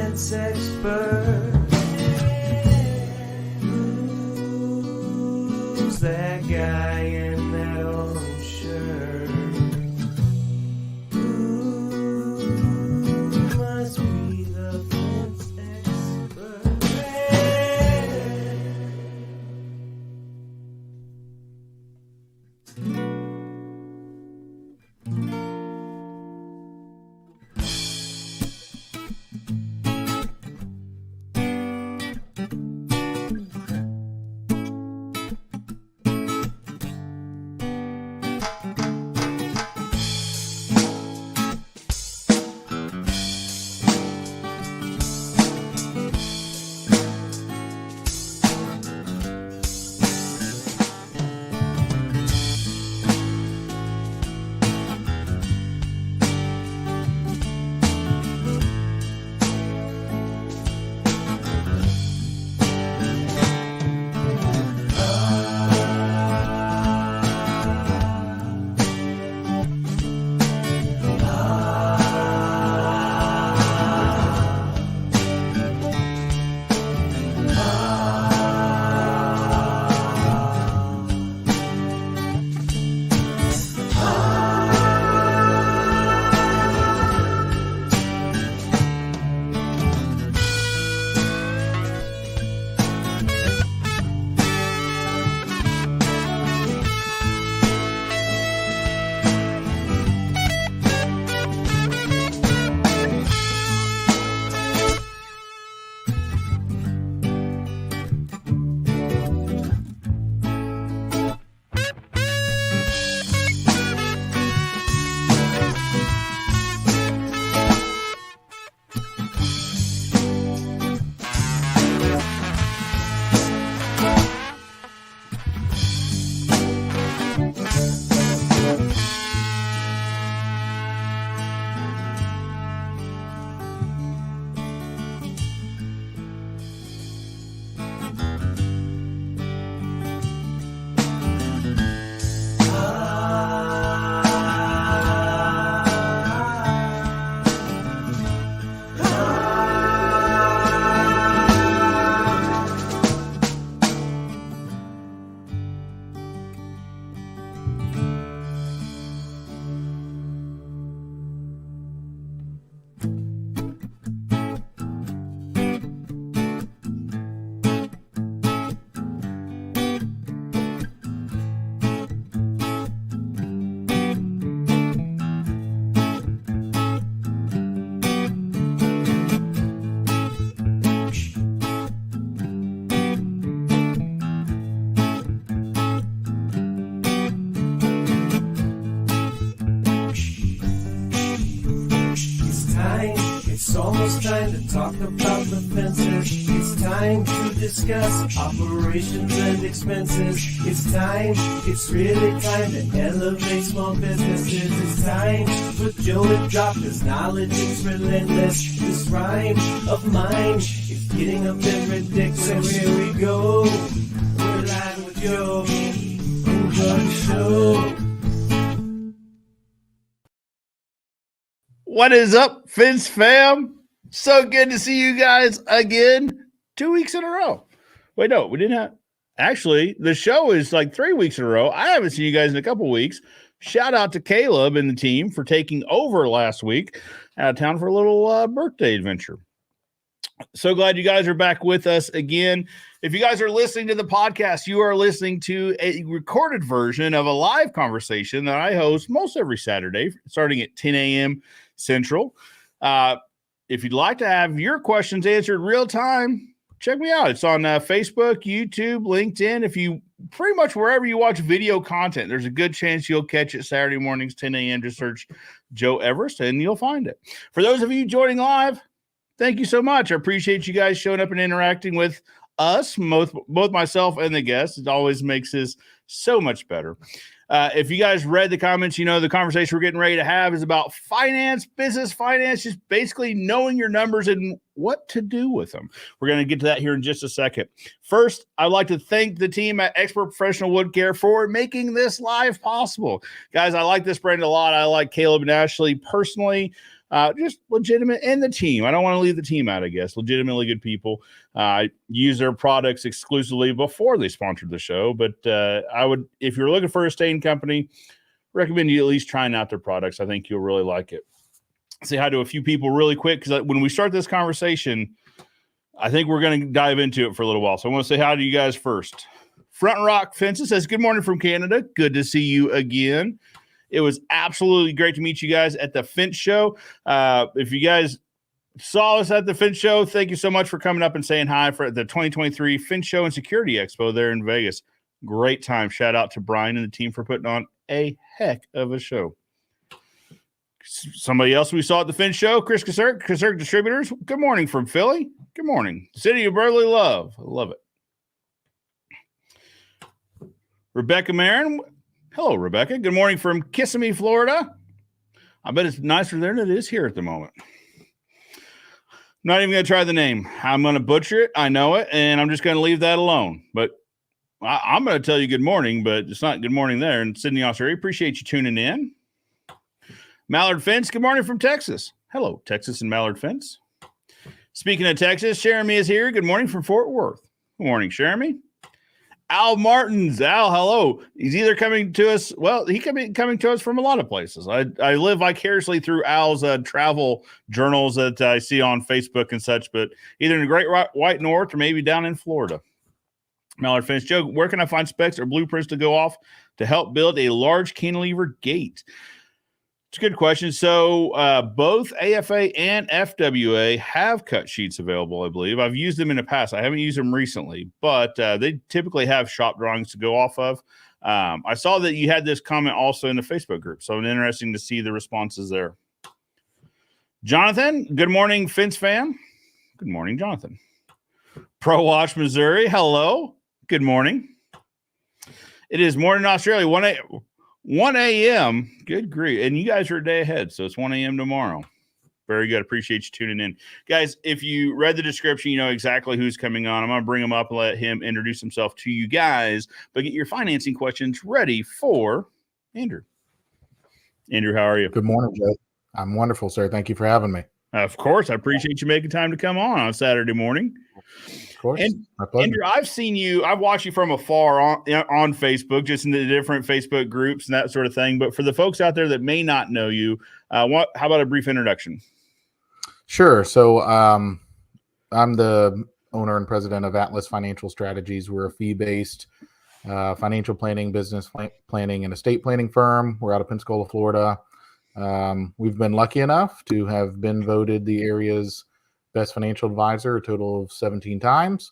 fence expert. Who's that guy in that orange shirt? Who must be the fence expert? It's almost time to talk about the fences. It's time to discuss operations and expenses. It's time, it's really time to elevate small businesses. It's time to put Joe and drop his knowledge. It's relentless. This rhyme of mine is getting a bit ridiculous. So here we go. We're live with Joe. Enjoy the show. What is up, Fence fam? So good to see you guys again. 2 weeks in a row. Wait, no, we didn't have. Actually, the show is like 3 weeks in a row. I haven't seen you guys in a couple weeks. Shout out to Caleb and the team for taking over last week out of town for a little birthday adventure. So glad you guys are back with us again. If you guys are listening to the podcast, you are listening to a recorded version of a live conversation that I host most every Saturday, starting at 10 a.m. Central. If you'd like to have your questions answered real time, check me out. It's on Facebook, YouTube, LinkedIn. If you pretty much wherever you watch video content, there's a good chance you'll catch it Saturday mornings, 10 a.m. Just search Joe Everest and you'll find it. For those of you joining live, thank you so much. I appreciate you guys showing up and interacting with us, both myself and the guests. It always makes this so much better. If you guys read the comments, you know the conversation we're getting ready to have is about finance, business finance, just basically knowing your numbers and what to do with them. We're going to get to that here in just a second. First, I'd like to thank the team at Expert Professional Wood Care for making this live possible. Guys, I like this brand a lot. I like Caleb and Ashley personally. just legitimate, and the team. I don't want to leave the team out, I guess. Legitimately good people. Use their products exclusively before they sponsored the show. But I would, if you're looking for a stain company, recommend you at least trying out their products. I think you'll really like it. Say hi to a few people really quick, because when we start this conversation, I think we're going to dive into it for a little while. So I want to say hi to you guys first. Front Rock Fences says, good morning from Canada. Good to see you again. It was absolutely great to meet you guys at the Fence Show. If you guys saw us at the Fence Show, thank you so much for coming up and saying hi for the 2023 Fence Show and Security Expo there in Vegas. Great time. Shout out to Brian and the team for putting on a heck of a show. Somebody else we saw at the Fence Show, Chris Kaserk Distributors. Good morning from Philly. Good morning. City of Brotherly Love. I love it. Rebecca Marin. Hello, Rebecca. Good morning from Kissimmee, Florida. I bet it's nicer there than it is here at the moment. Not even going to try the name. I'm going to butcher it. I know it, and I'm just going to leave that alone. But I'm going to tell you good morning, but it's not good morning there. In Sydney, Australia, appreciate you tuning in. Mallard Fence, good morning from Texas. Hello, Texas and Mallard Fence. Speaking of Texas, Jeremy is here. Good morning from Fort Worth. Good morning, Jeremy. Al Martins. Al, hello. He's either coming to us, well, he can be coming to us from a lot of places. I live vicariously through Al's travel journals that I see on Facebook and such, but either in the Great White North or maybe down in Florida. Mallard Fence, Joe, where can I find specs or blueprints to go off to help build a large cantilever gate? It's a good question. So both AFA and FWA have cut sheets available, I believe. I've used them in the past. I haven't used them recently, but they typically have shop drawings to go off of. I saw that you had this comment also in the Facebook group, so it's interesting to see the responses there. Jonathan, good morning, Fence fan. Good morning, Jonathan. Pro Watch Missouri, hello. Good morning. It is morning in Australia, 1 a.m. Good grief. And you guys are a day ahead, so it's 1 a.m. tomorrow. Very good. Appreciate you tuning in. Guys, if you read the description, you know exactly who's coming on. I'm going to bring him up and let him introduce himself to you guys, but get your financing questions ready for Andrew. Andrew, how are you? Good morning, Joe. I'm wonderful, sir. Thank you for having me. Of course. I appreciate you making time to come on Saturday morning. Of course. And Andrew, I've watched you from afar on Facebook, just in the different Facebook groups and that sort of thing. But for the folks out there that may not know you, how about a brief introduction? Sure. So I'm the owner and president of Atlas Financial Strategies. We're a fee-based financial planning, business planning, and estate planning firm. We're out of Pensacola, Florida. We've been lucky enough to have been voted the area's best financial advisor a total of 17 times,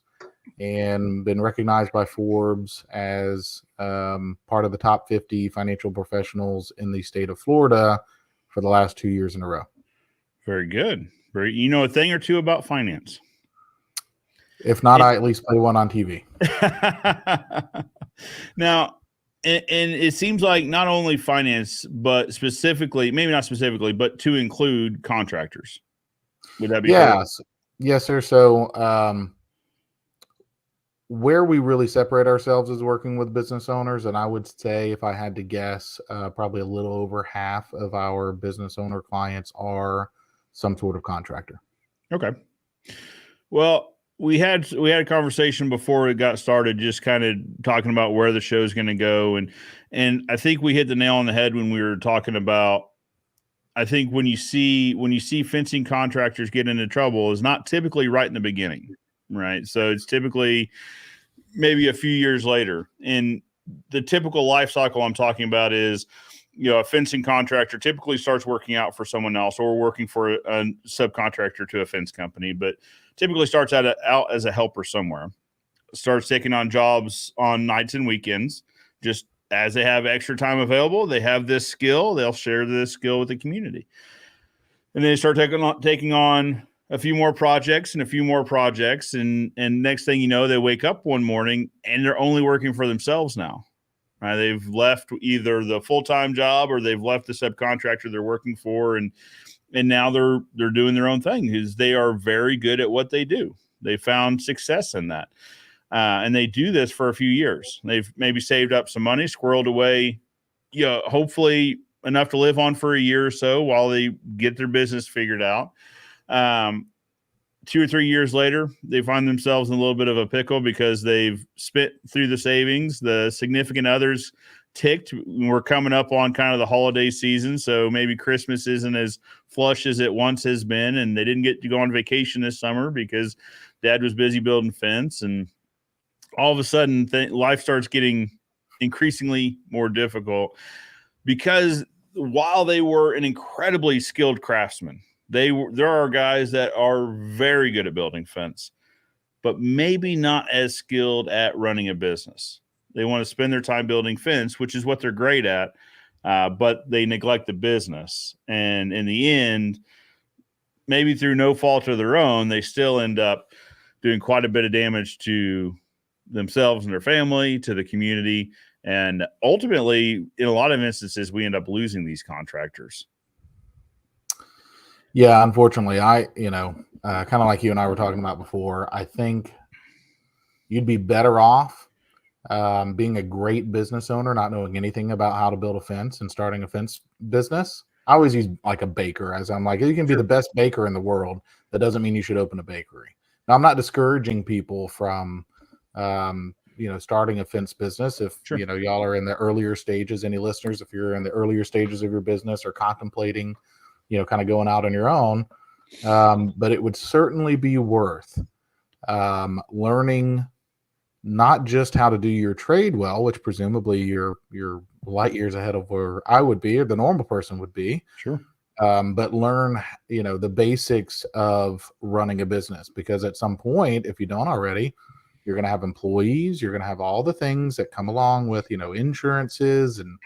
and been recognized by Forbes as part of the top 50 financial professionals in the state of Florida for the last 2 years in a row. Very good. You know a thing or two about finance. If not, I at least play one on TV. Now, and it seems like not only finance, but specifically, maybe not specifically, but to include contractors. Would that be yes? Yes, sir. So where we really separate ourselves is working with business owners. And I would say, if I had to guess, probably a little over half of our business owner clients are some sort of contractor. Okay. Well, we had a conversation before it got started, just kind of talking about where the show's going to go. And I think we hit the nail on the head when we were talking about, I think when you see fencing contractors get into trouble is not typically right in the beginning, right? So it's typically maybe a few years later. And the typical life cycle I'm talking about is, a fencing contractor typically starts working out for someone else or working for a subcontractor to a fence company, but typically starts out as a helper somewhere, starts taking on jobs on nights and weekends. Just as they have extra time available, they have this skill, they'll share this skill with the community. And they start taking on a few more projects and a few more projects. And next thing you know, they wake up one morning and they're only working for themselves now. Right? They've left either the full-time job or they've left the subcontractor they're working for, and now they're doing their own thing because they are very good at what they do. They found success in that, and they do this for a few years. They've maybe saved up some money, squirreled away, hopefully enough to live on for a year or so while they get their business figured out. 2 or 3 years later, they find themselves in a little bit of a pickle because they've spent through the savings. The significant others ticked. We're coming up on kind of the holiday season, so maybe Christmas isn't as flush as it once has been, and they didn't get to go on vacation this summer because Dad was busy building fence, and all of a sudden life starts getting increasingly more difficult because while they were an incredibly skilled craftsman, there are guys that are very good at building fence, but maybe not as skilled at running a business. They want to spend their time building fence, which is what they're great at, but they neglect the business. And in the end, maybe through no fault of their own, they still end up doing quite a bit of damage to themselves and their family, to the community. And ultimately, in a lot of instances, we end up losing these contractors. Yeah, unfortunately, kind of like you and I were talking about before, I think you'd be better off being a great business owner, not knowing anything about how to build a fence and starting a fence business. I always use like a baker, as I'm like, you can be the best baker in the world. That doesn't mean you should open a bakery. Now, I'm not discouraging people from, starting a fence business. If, y'all are in the earlier stages, any listeners, if you're in the earlier stages of your business or contemplating, kind of going out on your own, but it would certainly be worth learning not just how to do your trade well, which presumably you're light years ahead of where I would be or the normal person would be. Sure. But learn, the basics of running a business, because at some point, if you don't already, you're going to have employees, you're going to have all the things that come along with, insurances and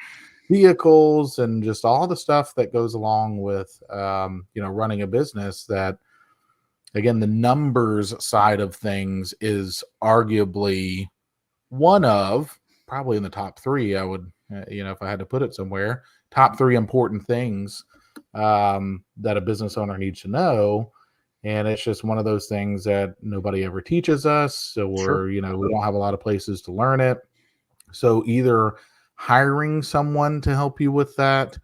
vehicles and just all the stuff that goes along with, running a business that, again, the numbers side of things is arguably one of probably in the top three. I would, if I had to put it somewhere, top three important things that a business owner needs to know. And it's just one of those things that nobody ever teaches us. So we don't have a lot of places to learn it. So either hiring someone to help you with that,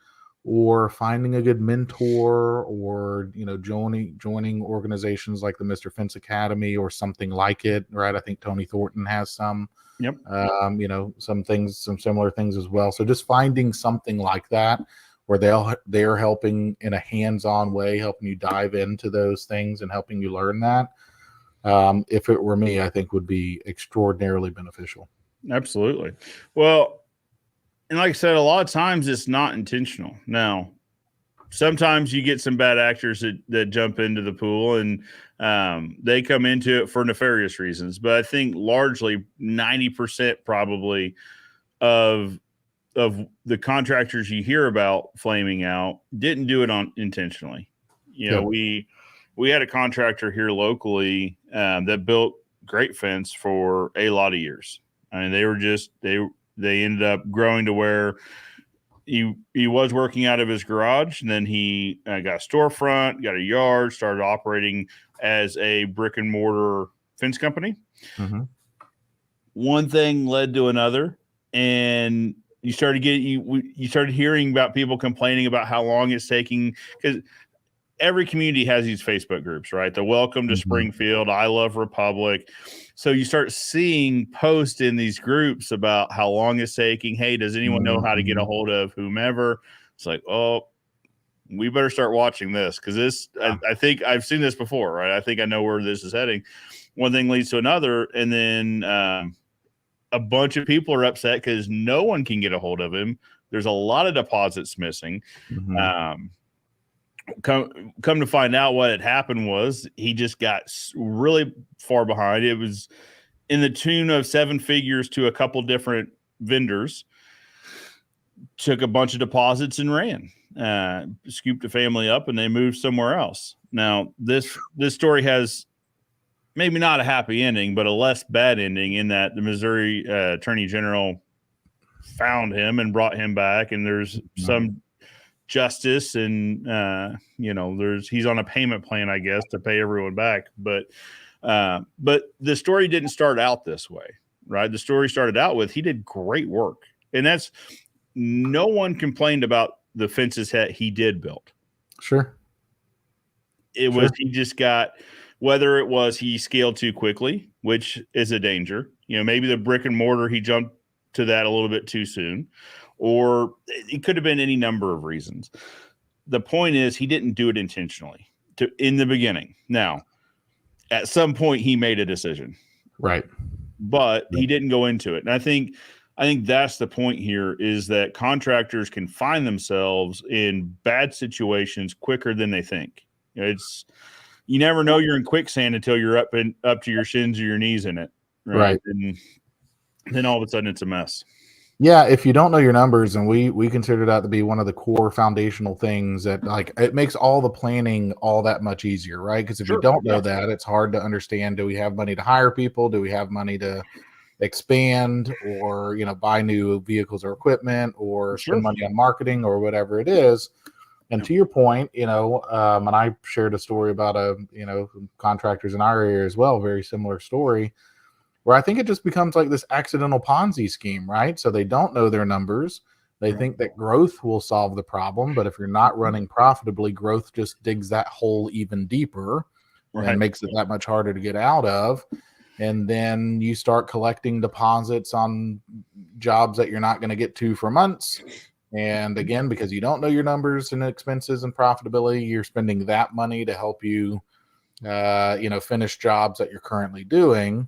or finding a good mentor, or joining organizations like the Mr. Fence Academy or something like it, right? I think Tony Thornton has some. Yep. Some similar things as well. So just finding something like that where they're helping in a hands-on way, helping you dive into those things and helping you learn that. If it were me, I think would be extraordinarily beneficial. Absolutely. Well, and like I said, a lot of times it's not intentional. Now, sometimes you get some bad actors that jump into the pool and they come into it for nefarious reasons. But I think largely 90% probably of the contractors you hear about flaming out didn't do it intentionally. We had a contractor here locally that built great fence for a lot of years. I mean, they ended up growing to where he was working out of his garage, and then he got a storefront, got a yard, started operating as a brick and mortar fence company. Mm-hmm. One thing led to another, and you started hearing about people complaining about how long it's taking, because every community has these Facebook groups, right? The Welcome to Springfield, I Love Republic. So you start seeing posts in these groups about how long it's taking. Hey, does anyone know how to get a hold of whomever? It's like, oh, we better start watching this, because I think I've seen this before, right? I think I know where this is heading. One thing leads to another, and then a bunch of people are upset because no one can get a hold of him. There's a lot of deposits missing. Mm-hmm. Come to find out, what had happened was he just got really far behind. It was in the tune of 7 figures to a couple different vendors, took a bunch of deposits and ran, scooped the family up, and they moved somewhere else. Now, this story has maybe not a happy ending, but a less bad ending, in that the Missouri Attorney General found him and brought him back, and there's some justice, and he's on a payment plan, I guess, to pay everyone back. But the story didn't start out this way, right? The story started out with, he did great work, and that's, no one complained about the fences that he did build. Sure. It was he just got, whether it was he scaled too quickly, which is a danger. Maybe the brick and mortar, he jumped to that a little bit too soon, or it could have been any number of reasons. The point is he didn't do it intentionally in the beginning. Now, at some point he made a decision. Right. But he didn't go into it. And I think that's the point here, is that contractors can find themselves in bad situations quicker than they think. You never know you're in quicksand until you're up to your shins or your knees in it. Right. And then all of a sudden it's a mess. Yeah, if you don't know your numbers, and we consider that to be one of the core foundational things that, like, it makes all the planning all that much easier, right? Because if you don't know that, it's hard to understand, do we have money to hire people? Do we have money to expand, or buy new vehicles or equipment, or spend money on marketing, or whatever it is? And to your point, and I shared a story about contractors in our area as well, very similar story, where I think it just becomes like this accidental Ponzi scheme, right? So they don't know their numbers. They think that growth will solve the problem, but if you're not running profitably, growth just digs that hole even deeper and makes it that much harder to get out of. And then you start collecting deposits on jobs that you're not going to get to for months. And again, because you don't know your numbers and expenses and profitability, you're spending that money to help you, finish jobs that you're currently doing.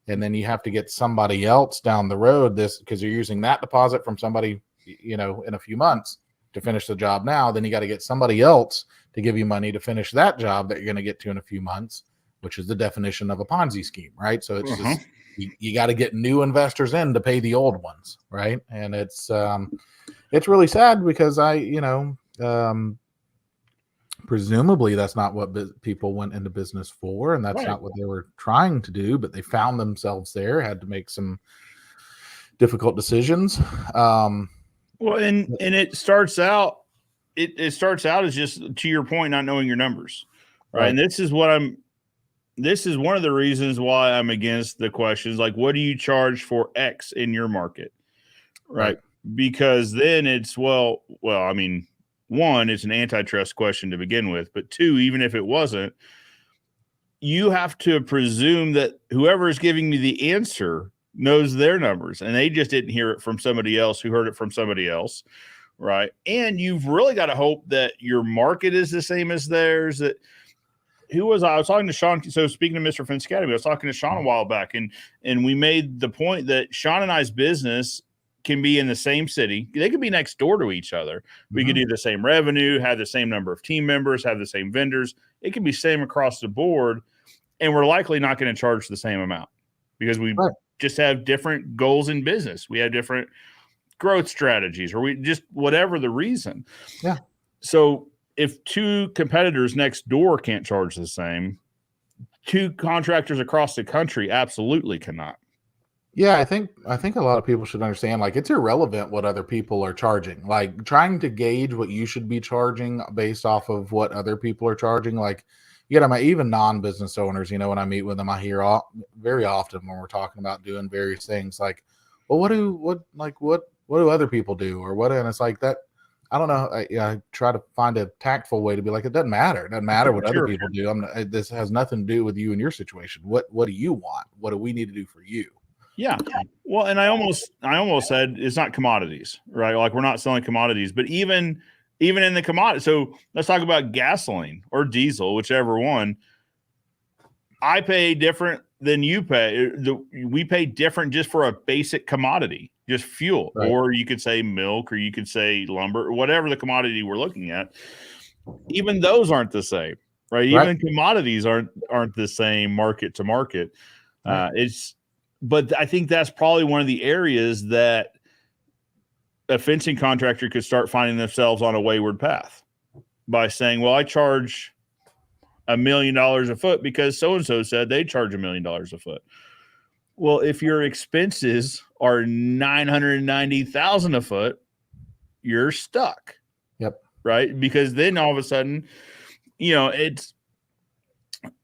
And then you have to get somebody else down the road because you're using that deposit from somebody, in a few months to finish the job now. Then you got to get somebody else to give you money to finish that job that you're going to get to in a few months, which is the definition of a Ponzi scheme, right? So it's just, you got to get new investors in to pay the old ones, right? And it's really sad because presumably that's not what people went into business for, and that's not what they were trying to do, but they found themselves there, had to make some difficult decisions. Well, and it starts out, it starts out as, just to your point, not knowing your numbers, right? And this is one of the reasons why I'm against the questions like, what do you charge for X in your market, right? Because then it's, well, I mean, one, it's an antitrust question to begin with, but two, even if it wasn't, you have to presume that whoever is giving me the answer knows their numbers, and they just didn't hear it from somebody else who heard it from somebody else, right? And you've really got to hope that your market is the same as theirs. I was talking to Sean. So speaking of Mr. Fence Academy, I was talking to Sean a while back, and we made the point that Sean and I's business can be in the same city. They could be next door to each other. We could do the same revenue, have the same number of team members, have the same vendors. It can be same across the board, and we're likely not going to charge the same amount because we just have different goals in business. We have different growth strategies, or we just, whatever the reason. Yeah. So if two competitors next door can't charge the same, two contractors across the country absolutely cannot. Yeah, I think a lot of people should understand, like, it's irrelevant what other people are charging. Like, trying to gauge what you should be charging based off of what other people are charging. Like, even non-business owners, when I meet with them, I hear very often when we're talking about doing various things, like, well, what do other people do, or what? And it's like that. I don't know. I try to find a tactful way to be like, it doesn't matter. It doesn't matter what other people do. This has nothing to do with you and your situation. What do you want? What do we need to do for you? Yeah. Well, and I almost said it's not commodities, right? Like, we're not selling commodities, but even in the commodity. So let's talk about gasoline or diesel, whichever one. I pay different than you pay. We pay different just for a basic commodity, just fuel, or you could say milk, or you could say lumber, or whatever the commodity we're looking at. Even those aren't the same, right? Even commodities aren't the same market to market. But I think that's probably one of the areas that a fencing contractor could start finding themselves on a wayward path by saying, well, I charge $1 million a foot because so-and-so said they charge $1 million a foot. Well, if your expenses are $990,000 a foot, you're stuck. Yep. Right. Because then all of a sudden, it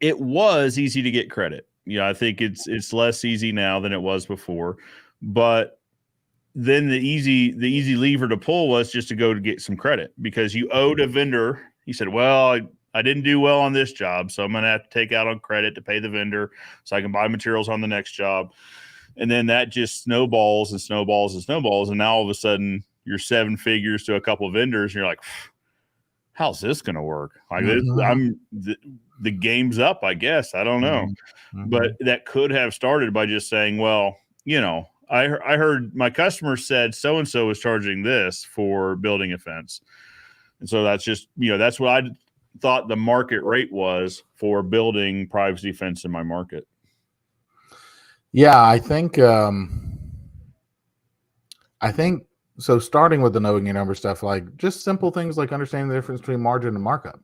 was easy to get credit. I think it's less easy now than it was before, but then the easy lever to pull was just to go to get some credit because you owed a vendor. He said, well, I didn't do well on this job, so I'm going to have to take out on credit to pay the vendor so I can buy materials on the next job. And then that just snowballs and snowballs and snowballs. And now all of a sudden you're 7 figures to a couple of vendors. And you're like, how's this going to work? Like the game's up, I guess. I don't know. But that could have started by just saying, well, I heard my customer said so-and-so was charging this for building a fence. And so that's just, that's what I thought the market rate was for building privacy fence in my market. Yeah, I think so. Starting with the knowing your number stuff, like just simple things like understanding the difference between margin and markup,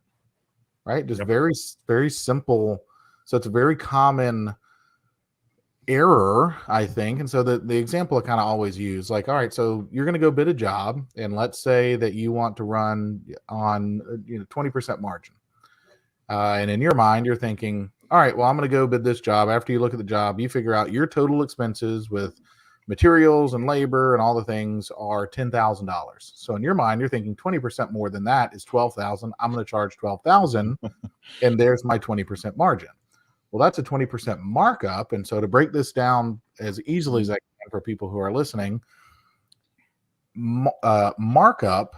right? Just very, very simple. So it's a very common error, I think. And so the example I kind of always use, like, all right, so you're going to go bid a job, and let's say that you want to run on 20% margin, and in your mind you're thinking, all right, well, I'm going to go bid this job. After you look at the job, you figure out your total expenses with materials and labor and all the things are $10,000. So in your mind, you're thinking 20% more than that is $12,000. I'm going to charge $12,000, and there's my 20% margin. Well, that's a 20% markup. And so to break this down as easily as I can for people who are listening, markup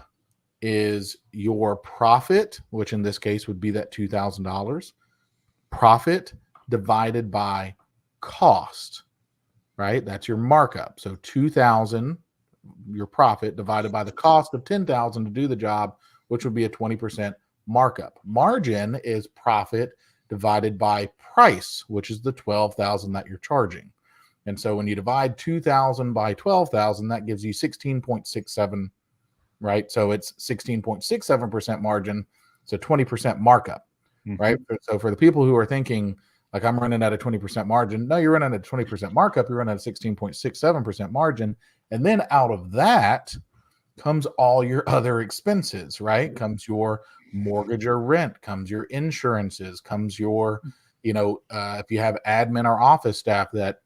is your profit, which in this case would be that $2,000. Profit divided by cost, right? That's your markup. So 2,000, your profit divided by the cost of 10,000 to do the job, which would be a 20% markup. Margin is profit divided by price, which is the 12,000 that you're charging. And so when you divide 2,000 by 12,000, that gives you 16.67, right? So it's 16.67% margin. So 20% markup. Right. So for the people who are thinking like I'm running at a 20% margin, no, you're running at a 20% markup. You're running at a 16.67% margin. And then out of that comes all your other expenses, right? Comes your mortgage or rent, comes your insurances, comes your, if you have admin or office staff that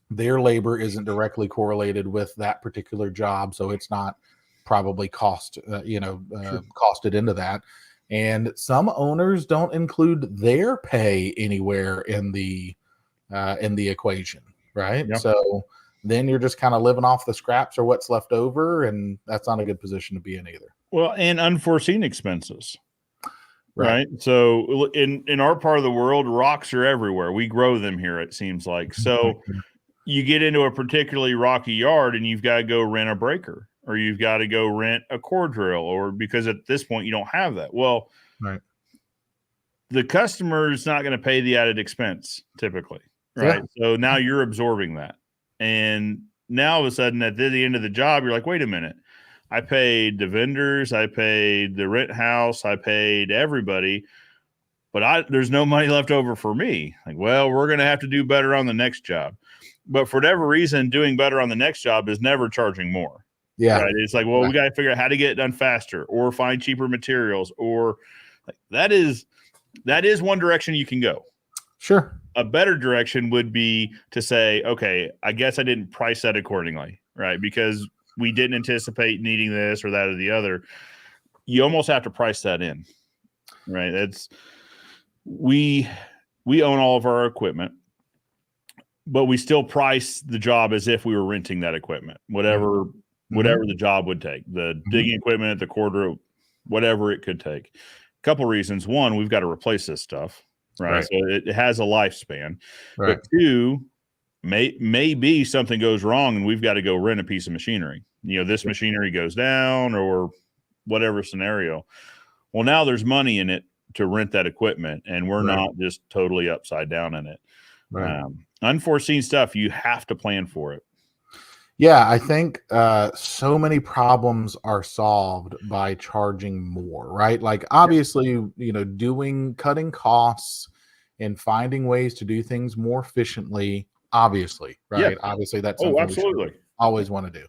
their labor isn't directly correlated with that particular job. So it's not probably costed into that. And some owners don't include their pay anywhere in the equation, right? Yep. So then you're just kind of living off the scraps or what's left over, and that's not a good position to be in either. Well, and unforeseen expenses, right? So in our part of the world, rocks are everywhere. We grow them here, it seems like. So you get into a particularly rocky yard, and you've got to go rent a breaker. Or you've got to go rent a core drill, or because at this point you don't have that. Well, the customer is not going to pay the added expense typically, right? Yeah. So now you're absorbing that. And now all of a sudden at the end of the job, you're like, wait a minute. I paid the vendors, I paid the rent house, I paid everybody, but there's no money left over for me. Like, well, we're going to have to do better on the next job. But for whatever reason, doing better on the next job is never charging more. Yeah. Right. It's like, well, we got to figure out how to get it done faster or find cheaper materials, or like, that is one direction you can go. Sure. A better direction would be to say, okay, I guess I didn't price that accordingly, right? Because we didn't anticipate needing this or that or the other. You almost have to price that in, right? That's we own all of our equipment, but we still price the job as if we were renting that equipment, whatever the job would take, the digging equipment, the core drill, whatever it could take. A couple reasons. One, we've got to replace this stuff, right? So it has a lifespan. Right. But two, maybe something goes wrong and we've got to go rent a piece of machinery. This machinery goes down or whatever scenario. Well, now there's money in it to rent that equipment, and we're not just totally upside down in it. Right. Unforeseen stuff, you have to plan for it. Yeah, I think so many problems are solved by charging more, right? Like obviously, cutting costs and finding ways to do things more efficiently, obviously, right? Yeah. Obviously, that's something absolutely. We always want to do.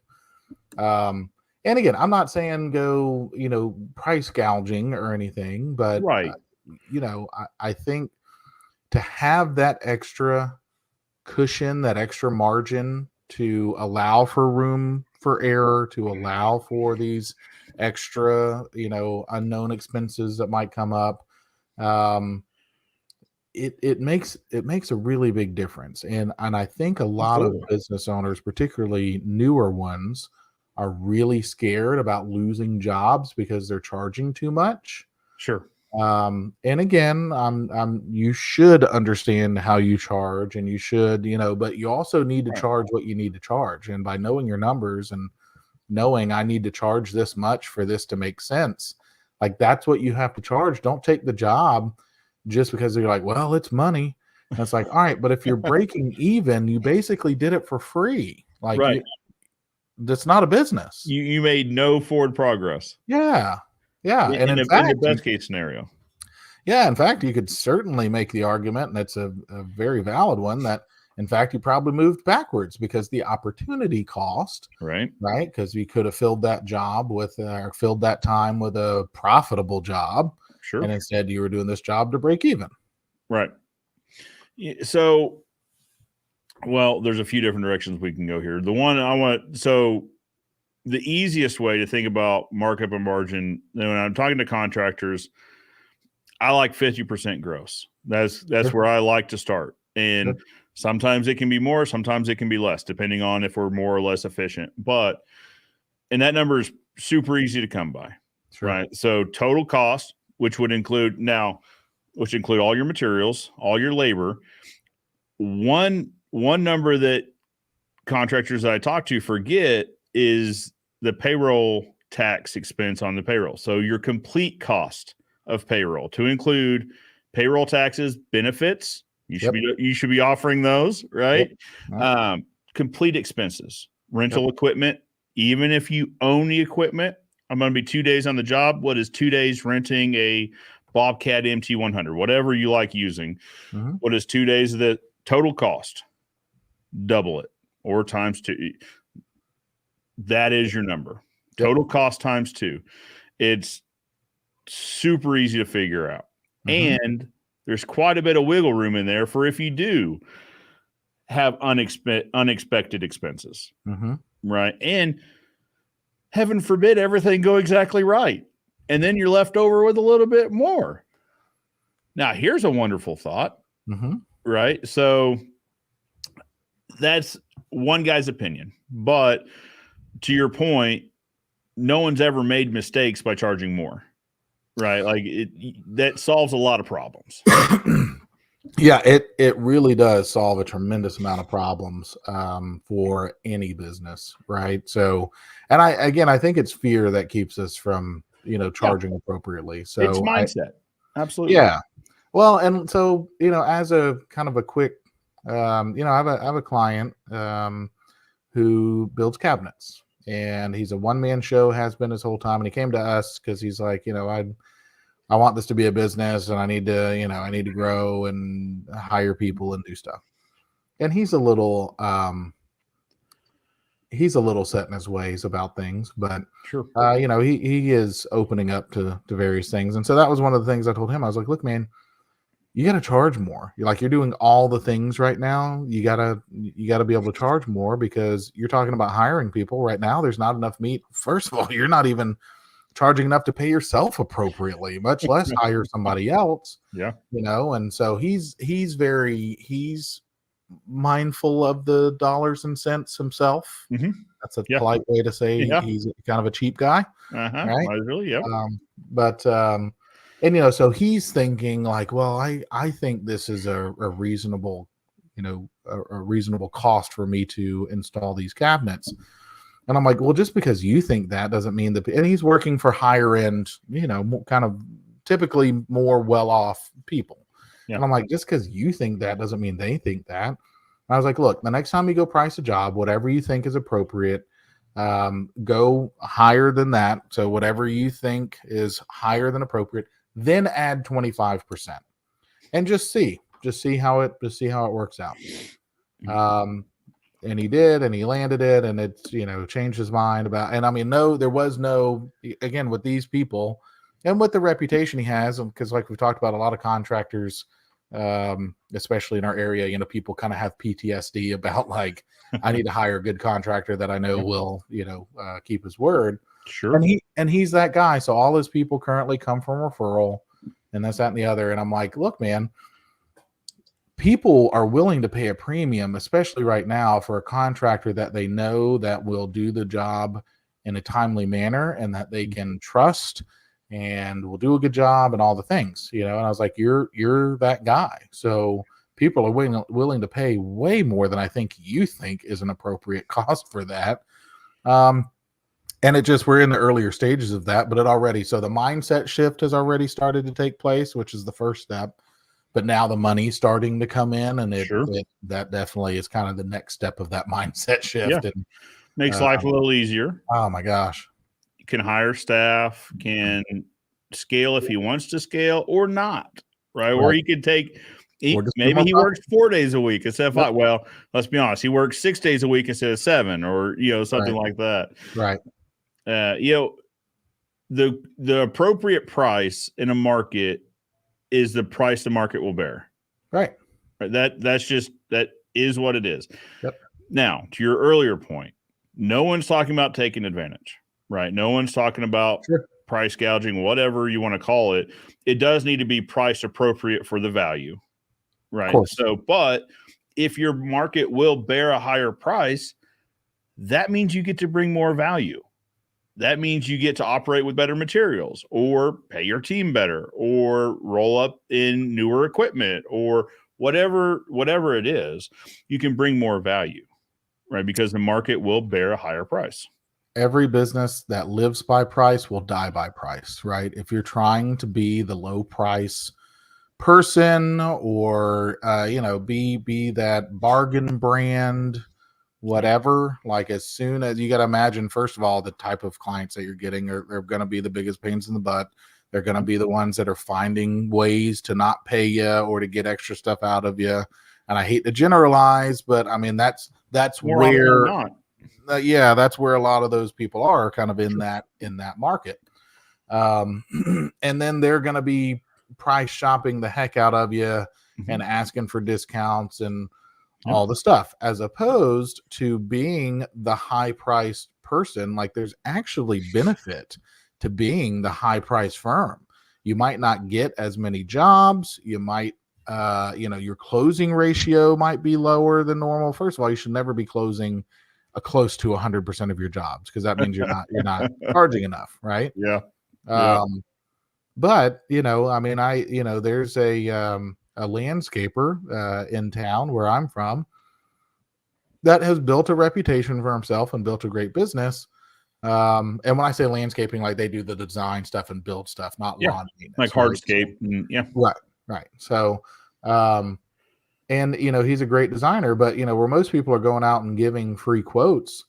And again, I'm not saying go, price gouging or anything, but I think to have that extra cushion, that extra margin to allow for room for error, to allow for these extra, unknown expenses that might come up. It makes a really big difference. And I think a lot of Absolutely. business owners, particularly newer ones, are really scared about losing jobs because they're charging too much. Sure. And again, you should understand how you charge, and you should, but you also need to Right. charge what you need to charge. And by knowing your numbers and knowing I need to charge this much for this to make sense, like that's what you have to charge. Don't take the job just because you're like, well, it's money. And it's like, all right, but if you're breaking even, you basically did it for free. Like, Right. that's not a business. You made no forward progress. Yeah. Yeah. And In in the fact, best case scenario. yeah, in fact, you could certainly make the argument, and it's a very valid one, that in fact you probably moved backwards because the opportunity cost, Right. right? Because you could have filled that job with, or filled that time with a profitable job, Sure. and instead you were doing this job to break even. Right. So, well, there's a few different directions we can go here. The one I want, so the easiest way to think about markup and margin, when I'm talking to contractors, I like 50% gross. That's Sure. where I like to start. And Sure. sometimes it can be more, sometimes it can be less, depending on if we're more or less efficient. And that number is super easy to come by. Sure. Right. So total cost, which include all your materials, all your labor. One number that contractors that I talk to forget is the payroll tax expense on the payroll. So your complete cost of payroll, to include payroll taxes, benefits. You should be offering those, right? Yep. Complete expenses, rental equipment. Even if you own the equipment, I'm going to be 2 days on the job. What is 2 days renting a Bobcat MT100, whatever you like using? Mhm. What is 2 days of the total cost? Double it or times 2. That is your number. Yep. Total cost times 2. It's super easy to figure out. Mhm. And there's quite a bit of wiggle room in there for if you do have unexpected expenses. Mhm. Right. And heaven forbid everything go exactly right. And then you're left over with a little bit more. Now, here's a wonderful thought. Mhm. Right. So that's one guy's opinion. But to your point, no one's ever made mistakes by charging more. Right. Like that solves a lot of problems. Yeah, it really does solve a tremendous amount of problems for any business, right? So, and I think it's fear that keeps us from charging appropriately. So It's mindset. Absolutely. yeah. Well, and so as a kind of a quick, I have a client who builds cabinets, and he's a one-man show, has been his whole time, and he came to us because he's like, I want this to be a business, and I need to grow and hire people and do stuff. And he's a little set in his ways about things, but Sure. he is opening up to various things. And so that was one of the things I told him. I was like, look, man, you got to charge more. You're doing all the things right now. You gotta be able to charge more, because you're talking about hiring people right now. There's not enough meat. First of all, you're not even charging enough to pay yourself appropriately, much less hire somebody else. Yeah. And so he's mindful of the dollars and cents himself. Mm-hmm. That's a polite way to say he's kind of a cheap guy. Uh-huh. Right. Really, yeah. So he's thinking like, well, I think this is a reasonable, a reasonable cost for me to install these cabinets. And I'm like, well, just because you think that doesn't mean that. And he's working for higher end, kind of typically more well-off people. Yeah. And I'm like, just because you think that doesn't mean they think that. And I was like, look, the next time you go price a job, whatever you think is appropriate, go higher than that. So whatever you think is higher than appropriate, then add 25%, and just see how it works out. And he did, and he landed it, and it's, changed his mind about, and I mean, there was no, again, with these people and with the reputation he has, because like we've talked about, a lot of contractors especially in our area. You know, people kind of have PTSD about like, I need to hire a good contractor that I know will, keep his word. Sure. And he's that guy. So all his people currently come from referral, and this, that, and the other. And I'm like, look, man, people are willing to pay a premium, especially right now, for a contractor that they know that will do the job in a timely manner and that they can trust and will do a good job and all the things, And I was like, you're that guy. So people are willing to pay way more than I think you think is an appropriate cost for that. And it just, we're in the earlier stages of that, but so the mindset shift has already started to take place, which is the first step. But now the money's starting to come in, and that definitely is kind of the next step of that mindset shift. Yeah. And makes life a little easier. Oh my gosh. You can hire staff, can scale if he wants to scale or not, right? Or he could take, maybe he works 4 days a week instead of 5. Well, let's be honest, he works 6 days a week instead of 7, or, something like that. Right. The appropriate price in a market is the price the market will bear. Right. That is what it is. Yep. Now, to your earlier point, no one's talking about taking advantage, right? No one's talking about price gouging, whatever you want to call it. It does need to be priced appropriate for the value, right? So, but if your market will bear a higher price, that means you get to bring more value. That means you get to operate with better materials, or pay your team better, or roll up in newer equipment, or whatever it is. You can bring more value, right? Because the market will bear a higher price. Every business that lives by price will die by price, right? If you're trying to be the low price person, or be that bargain brand, whatever, like, as soon as you got to imagine, first of all, the type of clients that you're getting are going to be the biggest pains in the butt. They're going to be the ones that are finding ways to not pay you or to get extra stuff out of you. And I hate to generalize, but I mean, that's where, that's where a lot of those people are kind of in that market. And then they're going to be price shopping the heck out of you and asking for discounts and all the stuff, as opposed to being the high priced person. Like, there's actually benefit to being the high price firm. You might not get as many jobs. You might, your closing ratio might be lower than normal. First of all, you should never be closing close to 100% of your jobs, because that means you're not charging enough, right? Yeah. But there's a landscaper in town where I'm from that has built a reputation for himself and built a great business. And when I say landscaping, like, they do the design stuff and build stuff, not lawn maintenance, like hardscape. Right. So, and he's a great designer, but where most people are going out and giving free quotes,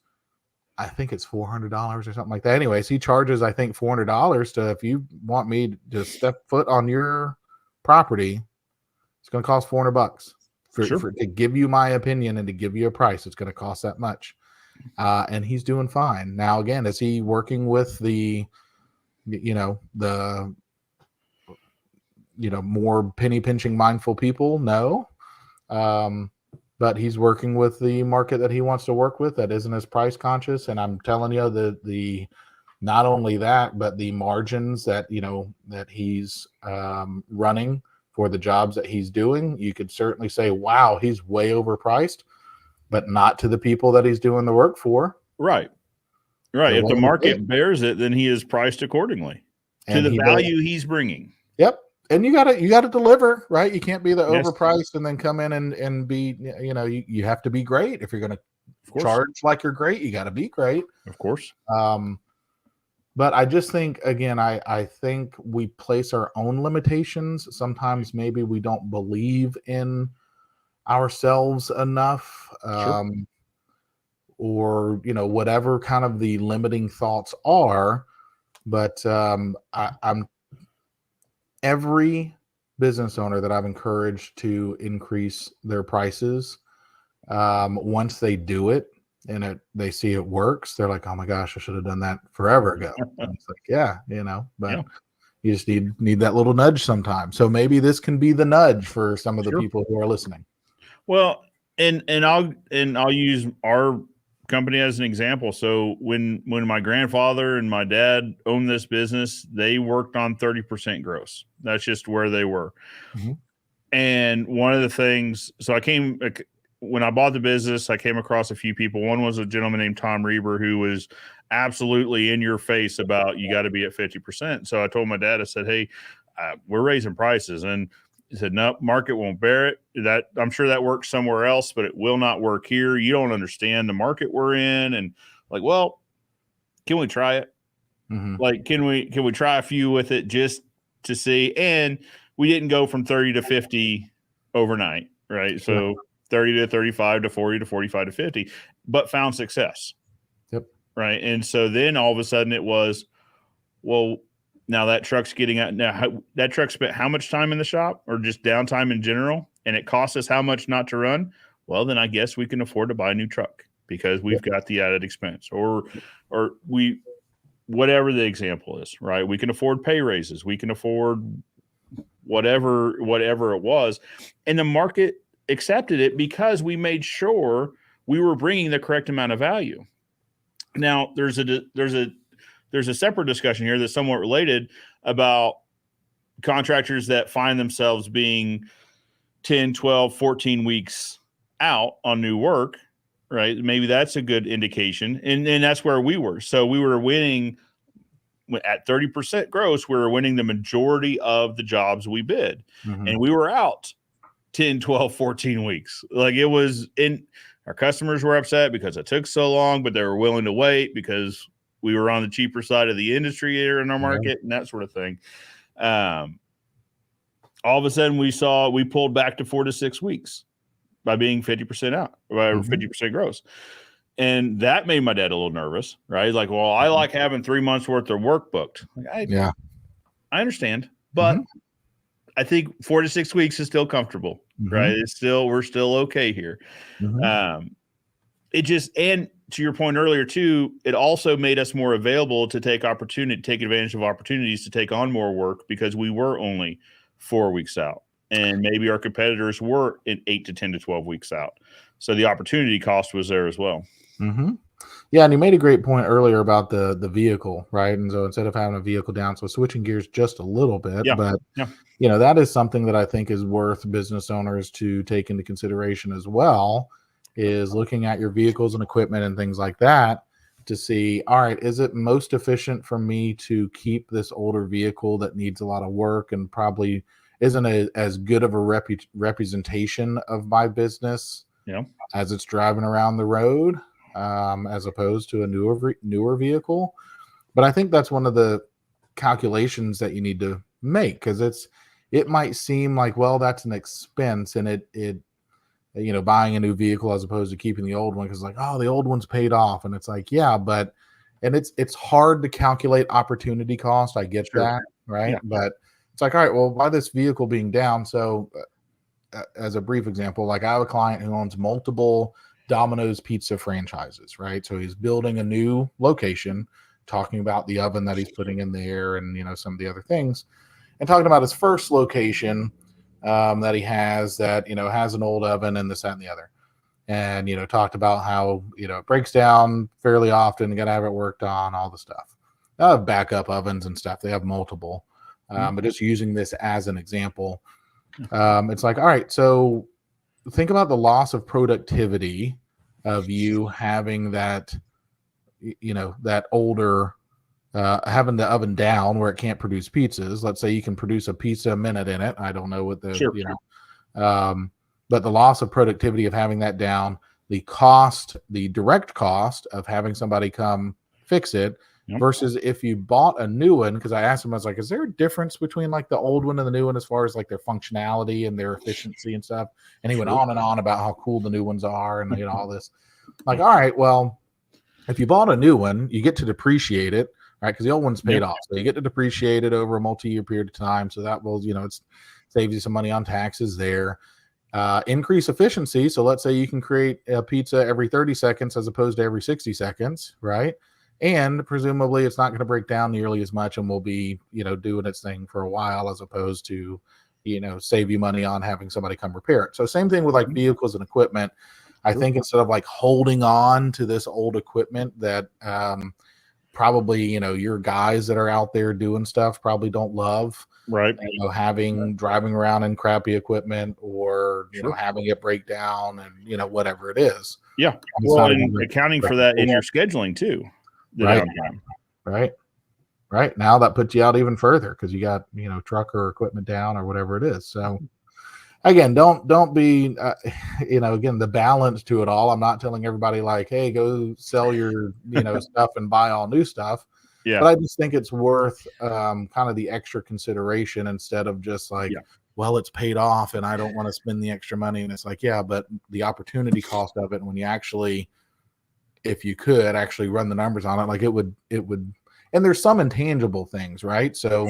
I think it's $400 or something like that. Anyways, he charges, I think, $400 to, if you want me to step foot on your property, it's going to cost $400 to give you my opinion and to give you a price. It's going to cost that much. And he's doing fine. Now, again, is he working with the more penny pinching mindful people? No. But he's working with the market that he wants to work with that isn't as price conscious. And I'm telling you, the not only that, but the margins that he's running for the jobs that he's doing, you could certainly say, wow, he's way overpriced, but not to the people that he's doing the work for. Right. If the market bears it, then he is priced accordingly to the value he's bringing. Yep. And you gotta deliver, right? You can't be the overpriced and then come in and be, you have to be great. If you're going to charge like you're great, you got to be great. Of course. But I just think, again, I think we place our own limitations. Sometimes maybe we don't believe in ourselves enough, or, whatever kind of the limiting thoughts are. But I'm every business owner that I've encouraged to increase their prices, once they do it, and they see it works, they're like, oh my gosh, I should have done that forever ago. And it's like, You just need that little nudge sometimes. So maybe this can be the nudge for some of the Sure. people who are listening. Well, and I'll use our company as an example. So when my grandfather and my dad owned this business, they worked on 30% gross. That's just where they were. Mm-hmm. And one of the things, so when I bought the business, I came across a few people. One was a gentleman named Tom Reber, who was absolutely in your face about you got to be at 50%. So I told my dad, I said, hey, we're raising prices. And he said, no, market won't bear it. That I'm sure that works somewhere else, but it will not work here. You don't understand the market we're in. And like, well, can we try it? Mm-hmm. Like, can we try a few with it just to see? And we didn't go from 30 to 50 overnight, right? Sure. So 30 to 35 to 40 to 45 to 50, but found success. Yep. Right. And so then all of a sudden it was, well, now that truck's getting out. Now that truck spent how much time in the shop or just downtime in general, and it costs us how much not to run? Well, then I guess we can afford to buy a new truck because we've got the added expense, or we, whatever the example is, right? We can afford pay raises. We can afford whatever it was, and the market accepted it because we made sure we were bringing the correct amount of value. Now there's a separate discussion here that's somewhat related about contractors that find themselves being 10, 12, 14 weeks out on new work, right? Maybe that's a good indication. And that's where we were. So we were winning at 30% gross. We were winning the majority of the jobs we bid. Mm-hmm. And we were out 10, 12, 14 weeks. Like it was our customers were upset because it took so long, but they were willing to wait because we were on the cheaper side of the industry here in our market and that sort of thing. All of a sudden we pulled back to 4 to 6 weeks by being 50% out, by 50% gross. And that made my dad a little nervous, right? Like, well, I like having 3 months worth of work booked. Like, I understand, but I think 4 to 6 weeks is still comfortable, right? We're still okay here. It just, and to your point earlier too, it also made us more available to take advantage of opportunities to take on more work because we were only 4 weeks out, and maybe our competitors were in 8 to 10 to 12 weeks out. So the opportunity cost was there as well. Yeah, and you made a great point earlier about the vehicle, right? And so instead of having a vehicle down, so switching gears just a little bit, but you know, that is something that I think is worth business owners to take into consideration as well, is looking at your vehicles and equipment and things like that to see, all right, is it most efficient for me to keep this older vehicle that needs a lot of work and probably isn't as good of a representation of my business as it's driving around the road, as opposed to a newer vehicle? But I think that's one of the calculations that you need to make, because it might seem like, well, that's an expense, and it you know, buying a new vehicle as opposed to keeping the old one, because like, oh, the old one's paid off, and it's like, yeah, but and it's hard to calculate opportunity cost. I get that, right? But it's like, all right, well, why this vehicle being down? So as a brief example, like I have a client who owns multiple Domino's pizza franchises, right? So he's building a new location, talking about the oven that he's putting in there and, you know, some of the other things, and talking about his first location that he has that, you know, has an old oven and this, that, and the other. And, you know, talked about how, you know, it breaks down fairly often, you got to have it worked on, all the stuff. They have backup ovens and stuff. They have multiple. But just using this as an example, it's like, all right, so think about the loss of productivity of you having that, you know, that older, having the oven down where it can't produce pizzas. Let's say you can produce a pizza a minute in it. I don't know what the, you know, but the loss of productivity of having that down, the cost, the direct cost of having somebody come fix it, versus if you bought a new one. Because I asked him, I was like, is there a difference between like the old one and the new one as far as like their functionality and their efficiency and stuff? And he went on and on about how cool the new ones are and, you know, all this. Like, all right, well, if you bought a new one, you get to depreciate it, right? Because the old one's paid off. So you get to depreciate it over a multi-year period of time. So that will, you know, it saves you some money on taxes there. Increase efficiency. So let's say you can create a pizza every 30 seconds as opposed to every 60 seconds, right? and presumably it's not going to break down nearly as much and will be, doing its thing for a while, as opposed to, save you money on having somebody come repair it. So same thing with like vehicles and equipment. I think instead of like holding on to this old equipment that probably, your guys that are out there doing stuff probably don't love, right? Driving around in crappy equipment, or, having it break down, and, whatever it is. Yeah. Well, and accounting for that in your scheduling too. Right. Right. Now that puts you out even further because you got, truck or equipment down or whatever it is. So again, don't be, again, the balance to it all. I'm not telling everybody like, hey, go sell your, stuff and buy all new stuff. Yeah. But I just think it's worth kind of the extra consideration, instead of just like, well, it's paid off and I don't want to spend the extra money. And it's like, yeah, but the opportunity cost of it, when you actually, if you could actually run the numbers on it, like it would, and there's some intangible things, right? So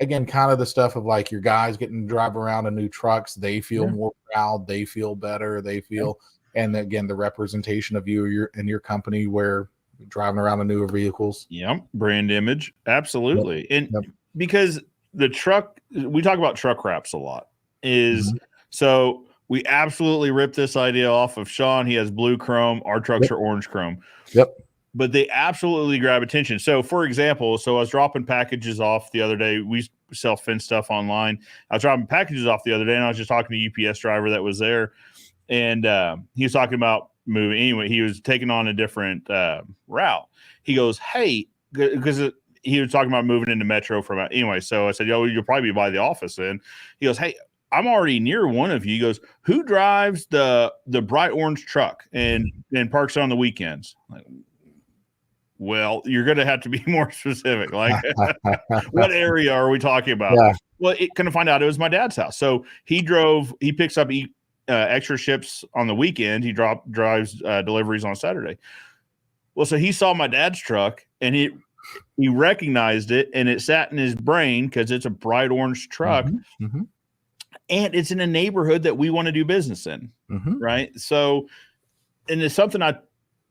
again, kind of the stuff of like your guys getting to drive around in new trucks, they feel more proud, they feel better, they feel, and again, the representation of you and your company where you're driving around in newer vehicles. Yep. Brand image. Absolutely. And because the truck, we talk about truck wraps a lot, so we absolutely ripped this idea off of Sean. He has blue chrome. Our trucks are orange chrome. Yep. But they absolutely grab attention. So, for example, I was dropping packages off the other day. We sell fence stuff online. I was dropping packages off the other day, and I was just talking to UPS driver that was there. And he was talking about moving. Anyway, he was taking on a different route. He goes, hey, because he was talking about moving into Metro from anyway. So I said, yo, you'll probably be by the office then. He goes, hey, I'm already near one of you. He goes, who drives the bright orange truck and parks it on the weekends? Like, well, you're going to have to be more specific. Like, what area are we talking about? Yeah. Well, couldn't find out. It was my dad's house. So he picks up extra ships on the weekend. He drives deliveries on Saturday. Well, so he saw my dad's truck and he recognized it, and it sat in his brain because it's a bright orange truck. And it's in a neighborhood that we want to do business in. Right. So, and it's something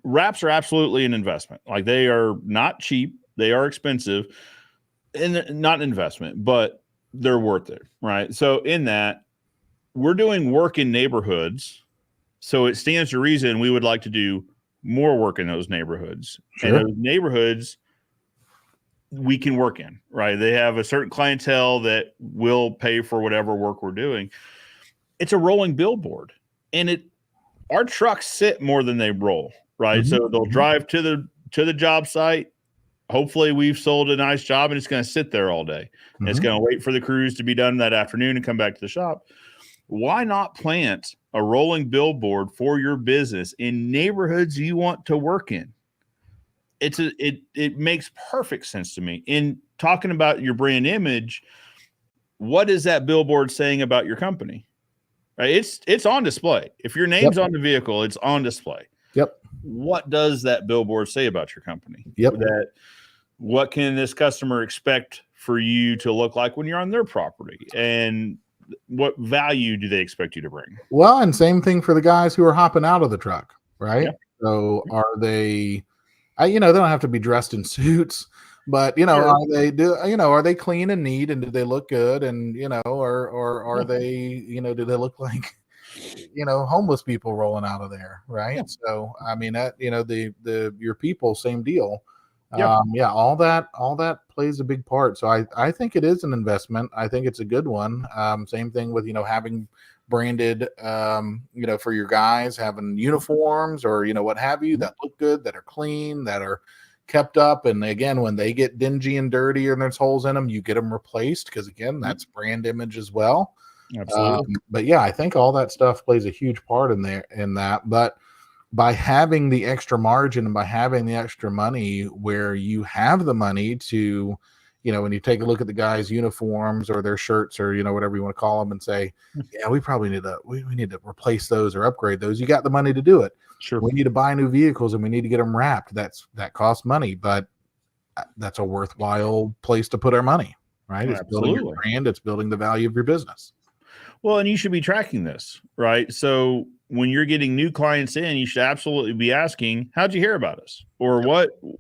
wraps are absolutely an investment. Like, they are not cheap. They are expensive, and not an investment, but they're worth it. Right. So in that, we're doing work in neighborhoods. So it stands to reason we would like to do more work in those neighborhoods. And those neighborhoods we can work in, right? They have a certain clientele that will pay for whatever work we're doing. It's a rolling billboard, and our trucks sit more than they roll, right? So they'll drive to the job site. Hopefully we've sold a nice job, and it's going to sit there all day. It's going to wait for the crews to be done that afternoon and come back to the shop. Why not plant a rolling billboard for your business in neighborhoods you want to work in? It makes perfect sense to me. In talking about your brand image, what is that billboard saying about your company? Right? It's on display. If your name's on the vehicle, it's on display. What does that billboard say about your company? What can this customer expect for you to look like when you're on their property? And what value do they expect you to bring? Well, and same thing for the guys who are hopping out of the truck, right? So are they, they don't have to be dressed in suits, but are they clean and neat, and do they look good? And, or are they, do they look like, homeless people rolling out of there? Right. So, I mean, that, your people, same deal. All that plays a big part. So I think it is an investment. I think it's a good one. Same thing with, having branded, for your guys, having uniforms or, what have you, that look good, that are clean, that are kept up. And again, when they get dingy and dirty and there's holes in them, you get them replaced, because again, that's brand image as well. Absolutely. But yeah, I think all that stuff plays a huge part in that. But by having the extra margin and by having the extra money, where you have the money to, when you take a look at the guys' uniforms or their shirts or, whatever you want to call them, and say, yeah, we probably need to replace those or upgrade those. You got the money to do it. Sure. We need to buy new vehicles and we need to get them wrapped. That costs money, but that's a worthwhile place to put our money, right? It's building your brand. It's building the value of your business. Well, and you should be tracking this, right? So when you're getting new clients in, you should absolutely be asking, how'd you hear about us? Or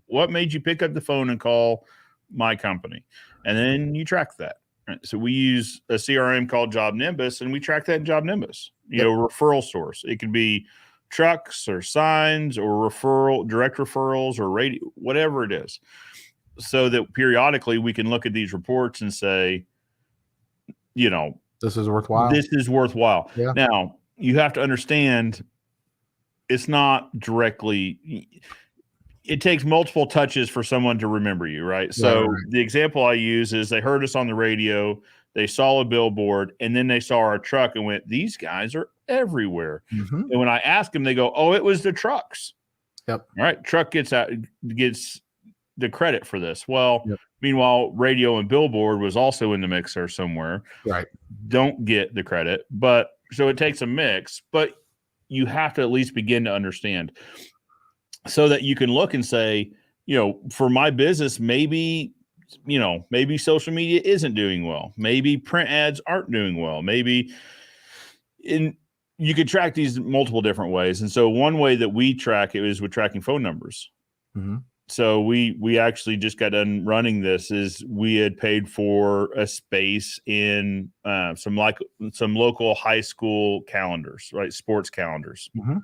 what made you pick up the phone and call my company? And then you track that. Right? So we use a CRM called Job Nimbus, and we track that in Job Nimbus, referral source. It could be trucks or signs or direct referrals or radio, whatever it is. So that periodically we can look at these reports and say, this is worthwhile. This is worthwhile. Yeah. Now, you have to understand it's not directly, it takes multiple touches for someone to remember you, right? So the example I use is they heard us on the radio, they saw a billboard, and then they saw our truck and went, these guys are everywhere. Mm-hmm. And when I ask them, they go, oh, it was the trucks. Yep. All right. Truck gets the credit for this. Well, meanwhile, radio and billboard was also in the mix there somewhere. Right. Don't get the credit, but so it takes a mix, but you have to at least begin to understand so that you can look and say, for my business, maybe social media isn't doing well. Maybe print ads aren't doing well. Maybe you could track these multiple different ways. And so one way that we track it is with tracking phone numbers. Mm-hmm. So we actually just got done running this. Is we had paid for a space in some local high school calendars, right? Sports calendars. Mm-hmm.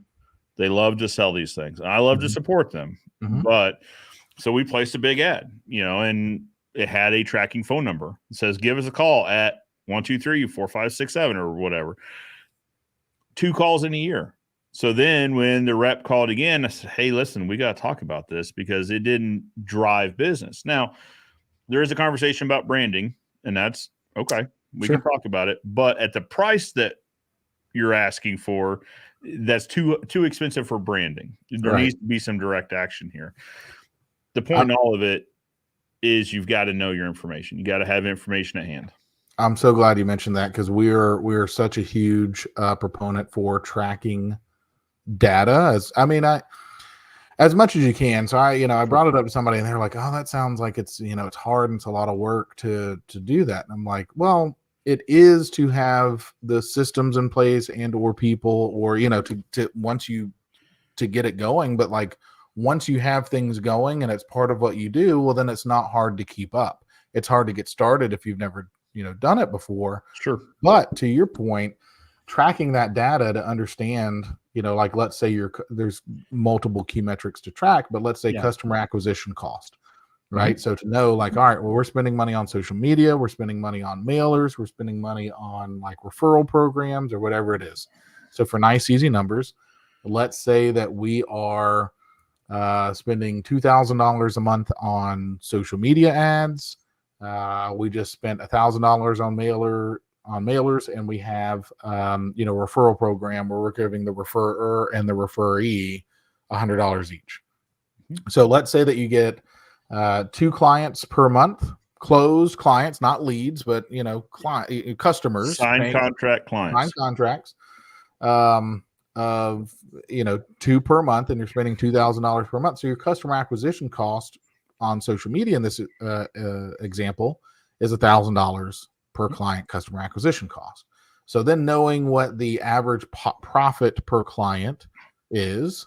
They love to sell these things. I love to support them, but so we placed a big ad, and it had a tracking phone number. It says, give us a call at 123-4567 or whatever. 2 calls in a year. So then when the rep called again, I said, hey, listen, we got to talk about this because it didn't drive business. Now, there is a conversation about branding, and that's okay. We can talk about it. But at the price that you're asking for, that's too expensive for branding. There needs to be some direct action here. The point in all of it is you've got to know your information. You got to have information at hand. I'm so glad you mentioned that because we're such a huge proponent for tracking data as much as you can. So I brought it up to somebody and they're like, oh, that sounds like it's it's hard and it's a lot of work to do that. And I'm like, well, it is to have the systems in place and or people or to once you to get it going. But like once you have things going and it's part of what you do, well, then it's not hard to keep up. It's hard to get started if you've never done it before. Sure. But to your point, tracking that data to understand, like let's say there's multiple key metrics to track, but let's say customer acquisition cost, right? Mm-hmm. So to know like, all right, well, we're spending money on social media, we're spending money on mailers, we're spending money on like referral programs or whatever it is. So for nice, easy numbers, let's say that we are spending $2,000 a month on social media ads. We just spent $1,000 on mailers, and we have referral program where we're giving the referrer and the referee $100 each. So let's say that you get 2 clients per month, closed clients, not leads, but customers, signed contracts of 2 per month, and you're spending $2,000 per month. So your customer acquisition cost on social media in this example is $1,000 per client customer acquisition cost. So then knowing what the average profit per client is,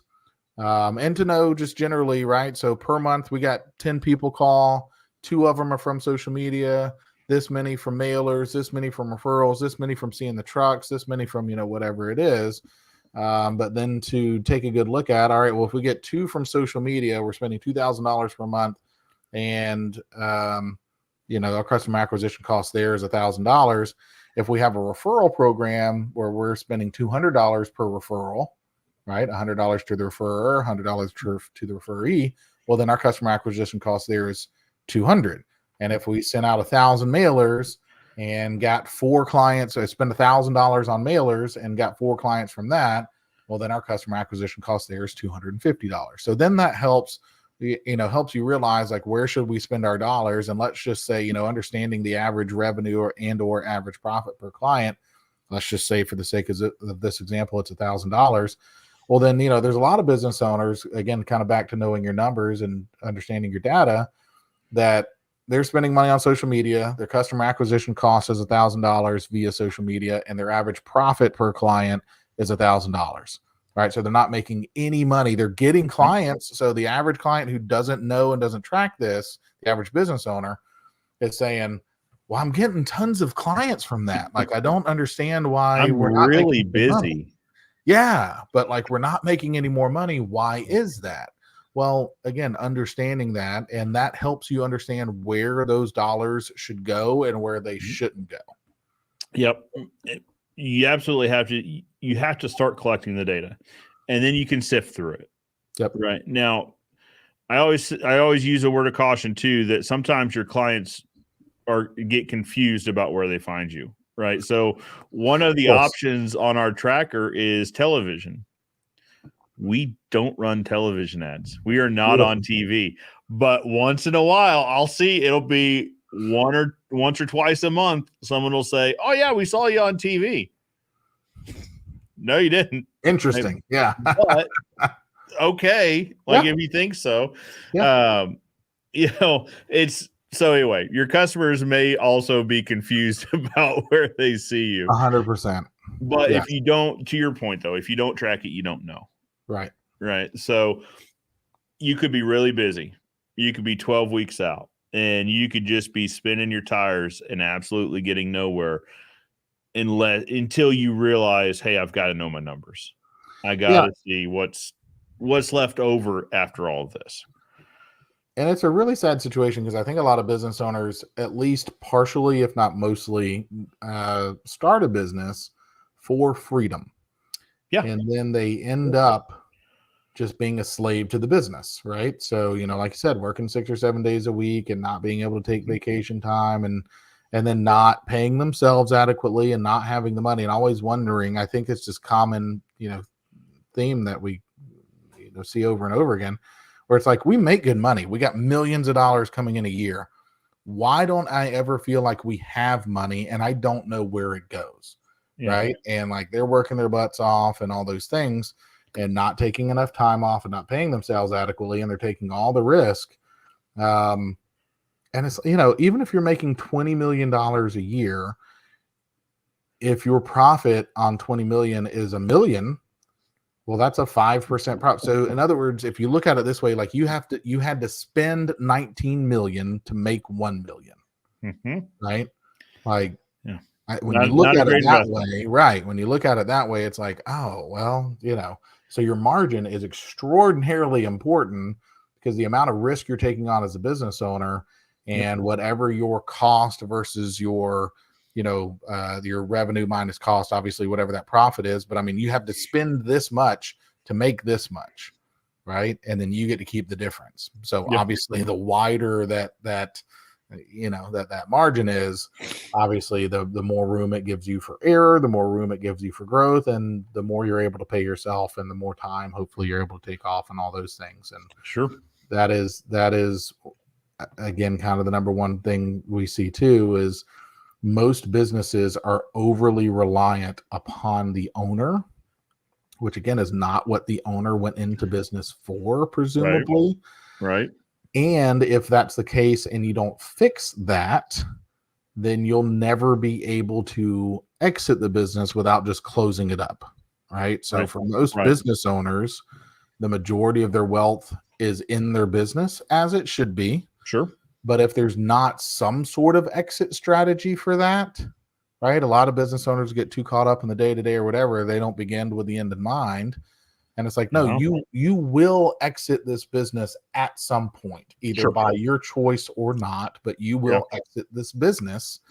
and to know just generally, right? So per month, we got 10 people call, 2 of them are from social media, this many from mailers, this many from referrals, this many from seeing the trucks, this many from, whatever it is. But then to take a good look at, all right, well, if we get 2 from social media, we're spending $2,000 per month, and our customer acquisition cost there is $1,000. If we have a referral program where we're spending $200 per referral, right, $100 to the referrer, $100 to the referee, well, then our customer acquisition cost there is $200. And if we sent out 1,000 mailers and got 4 clients, so I spent $1,000 on mailers and got 4 clients from that, well, then our customer acquisition cost there is $250. So then that helps you realize like where should we spend our dollars, and let's just say understanding the average revenue or average profit per client. Let's just say for the sake of this example, it's $1,000. Well, then there's a lot of business owners, again, kind of back to knowing your numbers and understanding your data, that they're spending money on social media. Their customer acquisition cost is $1,000 via social media, and their average profit per client is $1,000. Right. So they're not making any money. They're getting clients. So the average client who doesn't know and doesn't track this, the average business owner is saying, well, I'm getting tons of clients from that. Like, I don't understand why I'm we're not really making money. busy. Yeah. But like, we're not making any more money. Why is that? Well, again, understanding that, and that helps you understand where those dollars should go and where they shouldn't go. Yep. You absolutely have to. You have to start collecting the data, and then you can sift through it. Yep. Right now, I always use a word of caution too, that sometimes your clients get confused about where they find you. Right. So one of the options on our tracker is television. We don't run television ads. We are not on TV, but once in a while I'll see it'll be once or twice a month. Someone will say, "Oh yeah, we saw you on TV." No, you didn't. Interesting. Yeah. But okay. Like if you think so, it's so anyway, your customers may also be confused about where they see you. 100%. But if you don't, to your point though, if you don't track it, you don't know. Right. Right. So you could be really busy. You could be 12 weeks out and you could just be spinning your tires and absolutely getting nowhere until you realize, hey, I've got to know my numbers. I got to see what's left over after all of this. And it's a really sad situation because I think a lot of business owners, at least partially, if not mostly, start a business for freedom. Yeah. And then they end up just being a slave to the business, right? So, like you said, working 6 or 7 days a week and not being able to take vacation time and then not paying themselves adequately and not having the money and always wondering. I think it's just common, theme that we see over and over again, where it's like, we make good money. We got millions of dollars coming in a year. Why don't I ever feel like we have money and I don't know where it goes? Yeah. Right. And like they're working their butts off and all those things and not taking enough time off and not paying themselves adequately. And they're taking all the risk. And it's, even if you're making $20 million a year, if your profit on 20 million is $1 million, well, that's a 5% profit. So in other words, if you look at it this way, like you had to spend 19 million to make 1 million, right? Like, when you look at it that way, right? When you look at it that way, it's like, oh, well, so your margin is extraordinarily important because the amount of risk you're taking on as a business owner and whatever your cost versus your, your revenue minus cost, obviously, whatever that profit is. But I mean, you have to spend this much to make this much, right? And then you get to keep the difference. So obviously, the wider that margin is, obviously the more room it gives you for error, the more room it gives you for growth, and the more you're able to pay yourself and the more time hopefully you're able to take off and all those things. And sure, that is again kind of the number one thing we see too is most businesses are overly reliant upon the owner, which again is not what the owner went into business for, presumably. Right. And if that's the case and you don't fix that, then you'll never be able to exit the business without just closing it up. Right. So for most business owners, the majority of their wealth is in their business, as it should be. Sure. But if there's not some sort of exit strategy for that, right? A lot of business owners get too caught up in the day-to-day or whatever. They don't begin with the end in mind. And it's like, no, you will exit this business at some point, either by your choice or not, but you will exit this business.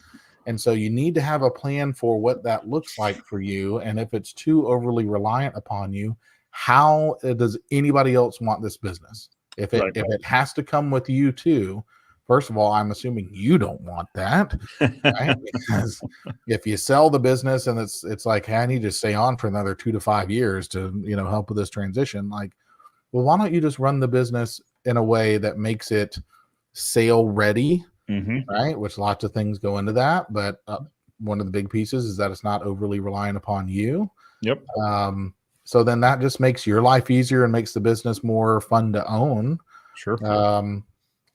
And so you need to have a plan for what that looks like for you. And if it's too overly reliant upon you, how does anybody else want this business? If it has to come with you too, first of all, I'm assuming you don't want that, right? Because if you sell the business and it's like, hey, I need to stay on for another 2 to 5 years to, help with this transition. Like, well, why don't you just run the business in a way that makes it sale ready, right? Which lots of things go into that. But one of the big pieces is that it's not overly reliant upon you. Yep. So then that just makes your life easier and makes the business more fun to own. Sure.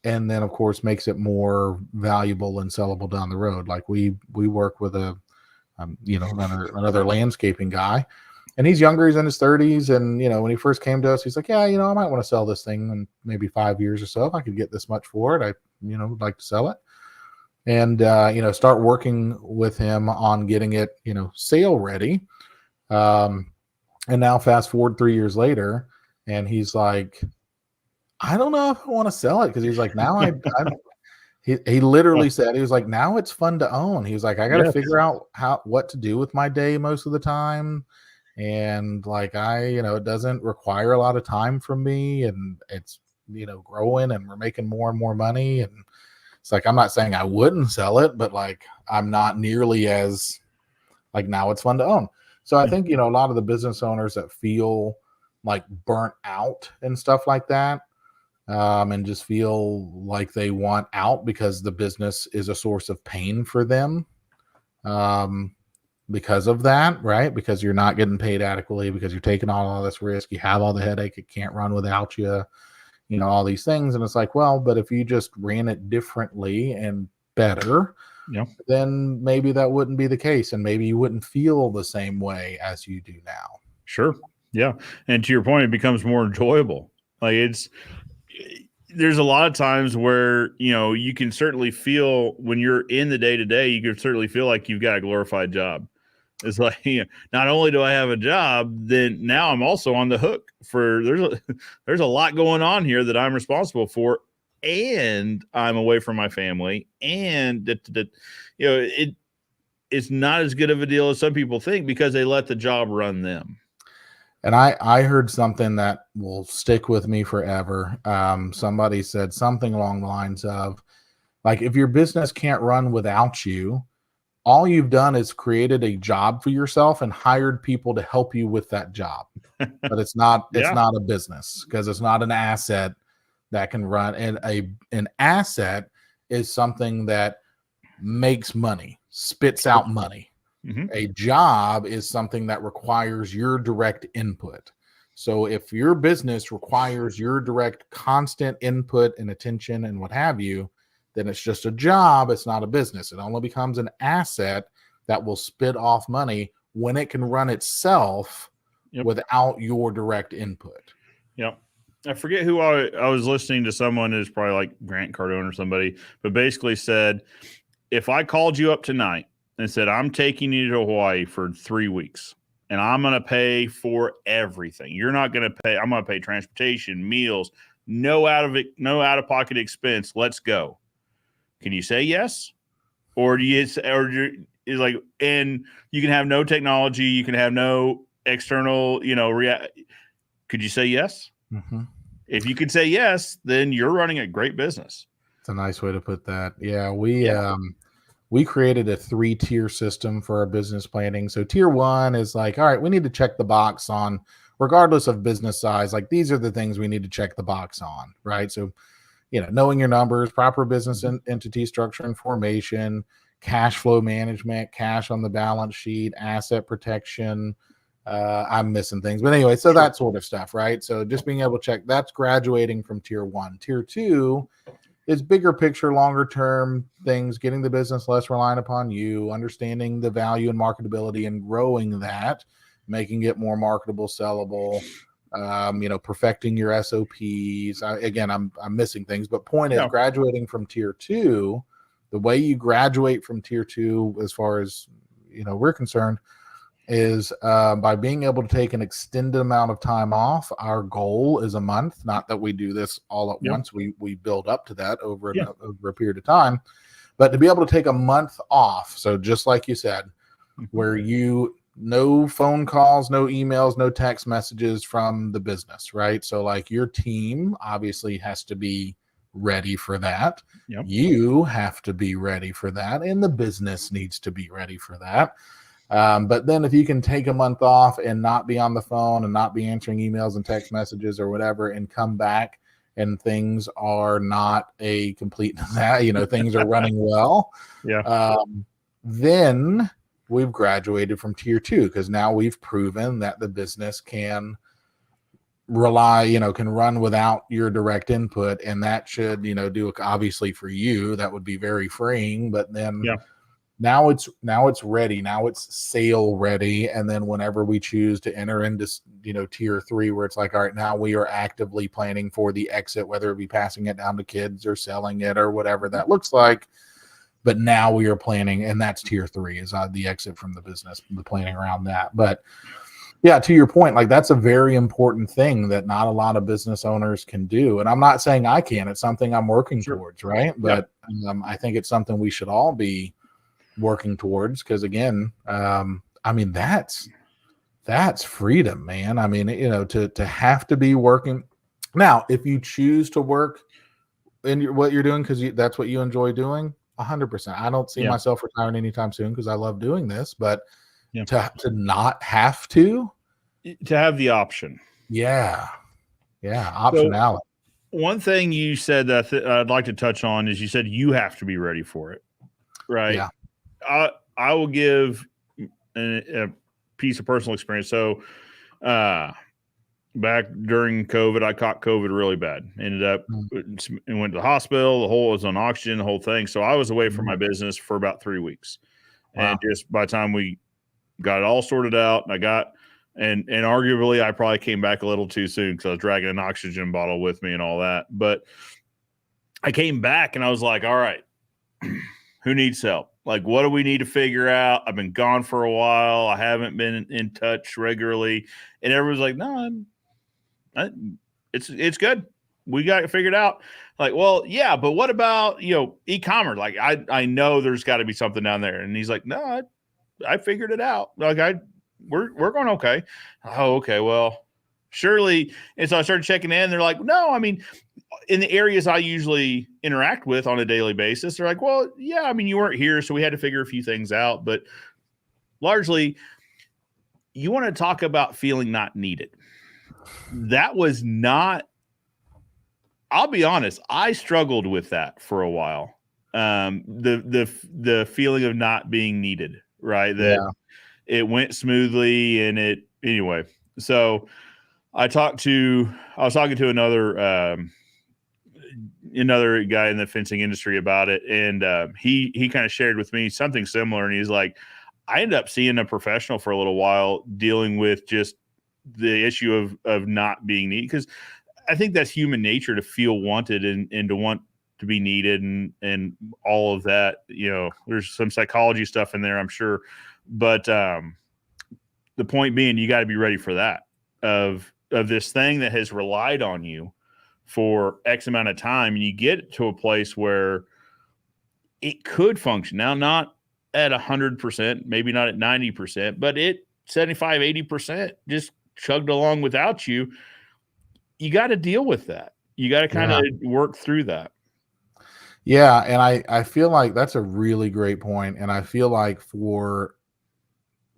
And then, of course, makes it more valuable and sellable down the road. Like we work with another landscaping guy, and he's younger, he's in his 30s. And, when he first came to us, he's like, yeah, I might want to sell this thing in maybe 5 years or so. If I could get this much for it, I, would like to sell it. And, start working with him on getting it, sale ready. And now fast forward 3 years later, and he's like, I don't know if I want to sell it. Cause he's like, now he literally said, he was like, now it's fun to own. He was like, I got to figure out what to do with my day most of the time. And like, it doesn't require a lot of time from me, and it's, growing, and we're making more and more money. And it's like, I'm not saying I wouldn't sell it, but like, I'm not nearly as like, now it's fun to own. So I think, a lot of the business owners that feel like burnt out and stuff like that, and just feel like they want out because the business is a source of pain for them, because of that, right? Because you're not getting paid adequately, because you're taking on all this risk, you have all the headache, it can't run without you, all these things. And it's like, well, but if you just ran it differently and better, then maybe that wouldn't be the case, and maybe you wouldn't feel the same way as you do now. Sure. Yeah. And to your point, it becomes more enjoyable. Like there's a lot of times where, you can certainly feel when you're in the day to day, you can certainly feel like you've got a glorified job. It's like, not only do I have a job, then now I'm also on the hook for there's a lot going on here that I'm responsible for, and I'm away from my family, and it's not as good of a deal as some people think because they let the job run them. And I heard something that will stick with me forever. Somebody said something along the lines of, like, if your business can't run without you, all you've done is created a job for yourself and hired people to help you with that job. But it's not a business, because it's not an asset that can run. And an asset is something that makes money, spits out money. Mm-hmm. A job is something that requires your direct input. So if your business requires your direct constant input and attention and what have you, then it's just a job. It's not a business. It only becomes an asset that will spit off money when it can run itself without your direct input. Yep. I forget who I was listening to. Someone is probably like Grant Cardone or somebody, but basically said, if I called you up tonight and said, I'm taking you to Hawaii for 3 weeks and I'm going to pay for everything. You're not going to pay. I'm going to pay transportation, meals, no out of pocket expense. Let's go. Can you say yes? Or is like, and you can have no technology. You can have no external, could you say yes? Mm-hmm. If you could say yes, then you're running a great business. It's a nice way to put that. Yeah. We created a 3-tier system for our business planning. So tier 1 is like, all right, we need to check the box on, regardless of business size, like these are the things we need to check the box on, right? So, knowing your numbers, proper business entity structure and formation, cash flow management, cash on the balance sheet, asset protection. I'm missing things, but anyway, so that sort of stuff, right? So just being able to check, that's graduating from tier 1. Tier 2 is bigger picture, longer term things, getting the business less reliant upon you, understanding the value and marketability and growing that, making it more marketable, sellable, perfecting your SOPs. I'm missing things, but point is, graduating from tier 2, the way you graduate from tier 2, as far as, we're concerned, is by being able to take an extended amount of time off. Our goal is a month. Not that we do this all at once. We build up to that over a period of time, but to be able to take a month off. So just like you said, where no phone calls, no emails, no text messages from the business, right? So like your team obviously has to be ready for that. Yep. You have to be ready for that, and the business needs to be ready for that. But then if you can take a month off and not be on the phone and not be answering emails and text messages or whatever, and come back and things are not a complete, things are running well. Then we've graduated from tier 2, because now we've proven that the business can rely, can run without your direct input. And that should, obviously for you, that would be very freeing, but then Now it's ready. Now it's sale ready. And then whenever we choose to enter into, tier 3, where it's like, all right, now we are actively planning for the exit, whether it be passing it down to kids or selling it or whatever that looks like. But now we are planning, and that's tier 3 is the exit from the business, the planning around that. But yeah, to your point, like that's a very important thing that not a lot of business owners can do. And I'm not saying I can. It's something I'm working towards, right? But I think it's something we should all be working towards, because again, that's freedom, man. I mean, to have to be working. Now, if you choose to work in what you're doing because that's what you enjoy doing, 100%. I don't see myself retiring anytime soon because I love doing this, but to not have to have the option. Optionality. So one thing you said that I'd like to touch on is you said you have to be ready for it, right? I will give a piece of personal experience. So back during COVID, I caught COVID really bad. Ended up and went to the hospital. The whole was on oxygen, the whole thing. So I was away from my business for about 3 weeks. Wow. And just by the time we got it all sorted out, and arguably I probably came back a little too soon because I was dragging an oxygen bottle with me and all that. But I came back and I was like, all right, who needs help? Like, what do we need to figure out? I've been gone for a while. I haven't been in touch regularly. And everyone's like, no, it's good. We got it figured out. Like, well, yeah, but what about, e-commerce? Like, I know there's got to be something down there. And he's like, no, I figured it out. Like, we're going okay. Oh, okay. Well, surely. And so I started checking in. They're like, no, I mean, in the areas I usually interact with on a daily basis, they're like, well, yeah, I mean, you weren't here, so we had to figure a few things out. But largely, you want to talk about feeling not needed. That was not, I'll be honest, I struggled with that for a while. The feeling of not being needed, right? That it went smoothly anyway. So I was talking to another guy in the fencing industry about it. And he kind of shared with me something similar. And he's like, I ended up seeing a professional for a little while dealing with just the issue of not being needed. Because I think that's human nature to feel wanted and to want to be needed and all of that. There's some psychology stuff in there, I'm sure. But the point being, you got to be ready for that of this thing that has relied on you for X amount of time. And you get to a place where it could function. Now, not at 100%, maybe not at 90%, but 75, 80% just chugged along without you. You got to deal with that. You got to kind of work through that. Yeah. And I feel like that's a really great point. And I feel like for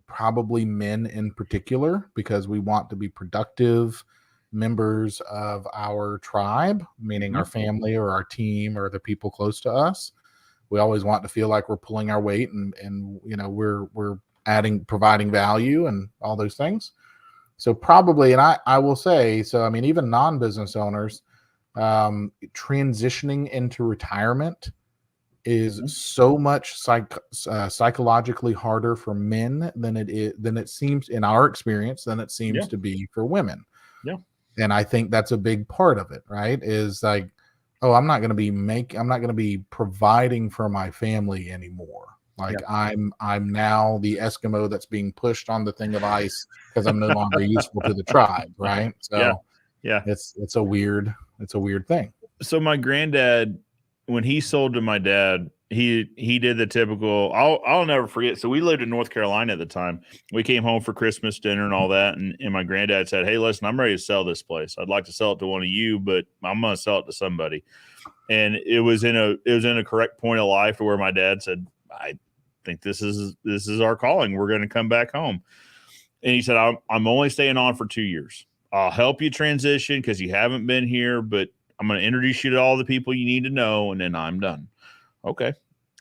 probably men in particular, because we want to be productive members of our tribe, meaning our family or our team or the people close to us. We always want to feel like we're pulling our weight and we're providing value and all those things. So probably, and I will say, so I mean, even non-business owners, transitioning into retirement is so much psychologically harder for men than it seems in our experience than it seems to be for women. Yeah. And I think that's a big part of it, right? Is like, oh, I'm not going to be providing for my family anymore. Like I'm now the Eskimo that's being pushed on the thing of ice because I'm no longer useful to the tribe, right? So it's a weird thing. So my granddad, when he sold to my dad, he did the typical, I'll never forget. So we lived in North Carolina at the time. We came home for Christmas dinner and all that. And my granddad said, hey, listen, I'm ready to sell this place. I'd like to sell it to one of you, but I'm going to sell it to somebody. And it was in a correct point of life where my dad said, I think this is our calling. We're going to come back home. And he said, I'm only staying on for 2 years. I'll help you transition because you haven't been here, but I'm going to introduce you to all the people you need to know, and then I'm done. Okay.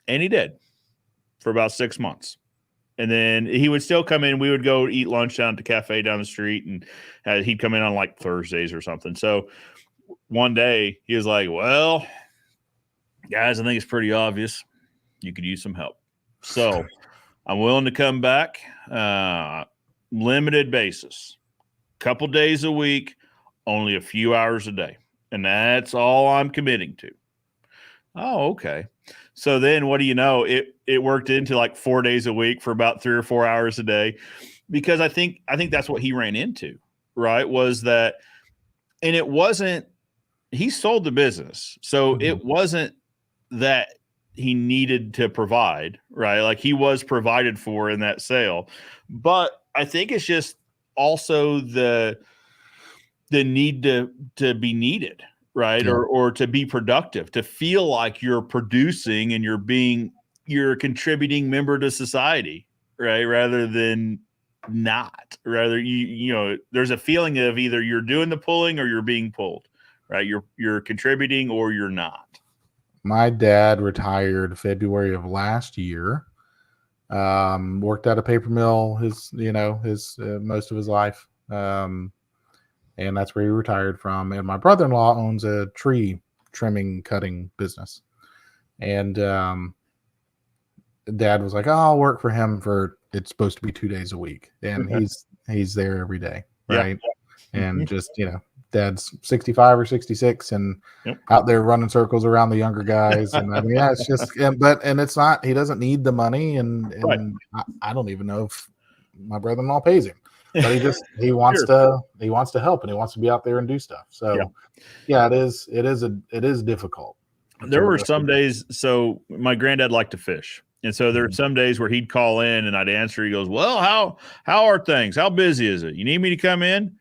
And he did for about 6 months. And then he would still come in. We would go eat lunch down at the cafe down the street, and he'd come in on like Thursdays or something. So one day he was like, well, guys, I think it's pretty obvious. You could use some help. So I'm willing to come back, limited basis, couple days a week, only a few hours a day. And that's all I'm committing to. Oh, okay. So then what do you know? It worked into like 4 days a week for about 3 or 4 hours a day, because I think that's what he ran into, right? Was that, and it wasn't, he sold the business. So it wasn't that he needed to provide, right? Like he was provided for in that sale. But I think it's just also the need to be needed, right? Yeah. Or to be productive, to feel like you're producing and you're a contributing member to society, right? Rather than not. Rather, you know, there's a feeling of either you're doing the pulling or you're being pulled, right? You're contributing or you're not. My dad retired February of last year. Worked at a paper mill his most of his life. And that's where he retired from. And my brother-in-law owns a tree trimming, cutting business. And Dad was like, "Oh, I'll work for him for, it's supposed to be 2 days a week." And he's there every day, right? Yeah. And just, Dad's 65 or 66 and out there running circles around the younger guys. And I mean, yeah, it's just, and it's not, he doesn't need the money. And Right. I don't even know if my brother-in-law pays him. But he wants to help, and he wants to be out there and do stuff. So yeah, it is difficult. There were some days, so my granddad liked to fish. And so there were some days where he'd call in and I'd answer. He goes, "Well, how are things? How busy is it? You need me to come in?"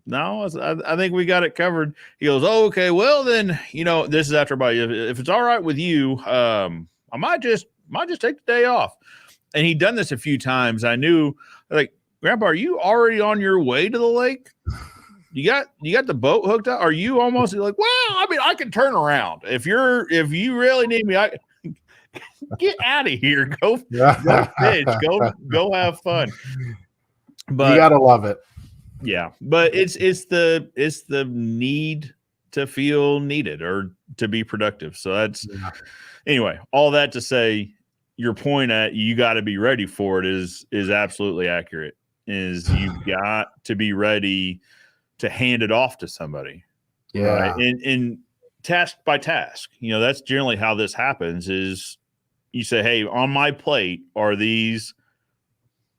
No, I think we got it covered. He goes, "Oh, okay. Well, then, this is after about, if it's all right with you, I might just take the day off." And he'd done this a few times. I knew, like, "Grandpa, are you already on your way to the lake? You got the boat hooked up? Are you almost?" Like, "Well, I mean, I can turn around. If you really need me, I get out of here. Go fish. Go have fun." But you gotta love it. Yeah, but it's the need to feel needed or to be productive. So that's anyway, all that to say, your point at you got to be ready for it is absolutely accurate. Is you've got to be ready to hand it off to somebody. Right. And task by task, that's generally how this happens. Is you say, "Hey, on my plate are these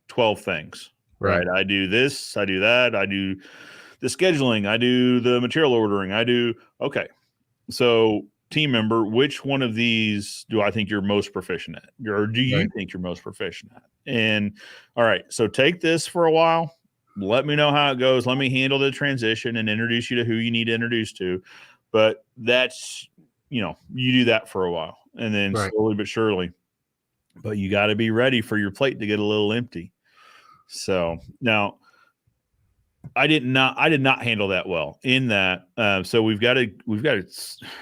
12 things." Right. I do this, I do that, I do the scheduling, I do the material ordering, okay. So, team member, which one of these do I think you're most proficient at? Or do you think you're most proficient at? And all right, so take this for a while. Let me know how it goes. Let me handle the transition and introduce you to who you need to introduce to. But that's, you do that for a while. And then slowly but surely. But you got to be ready for your plate to get a little empty. So now I did not handle that well in that. So we've got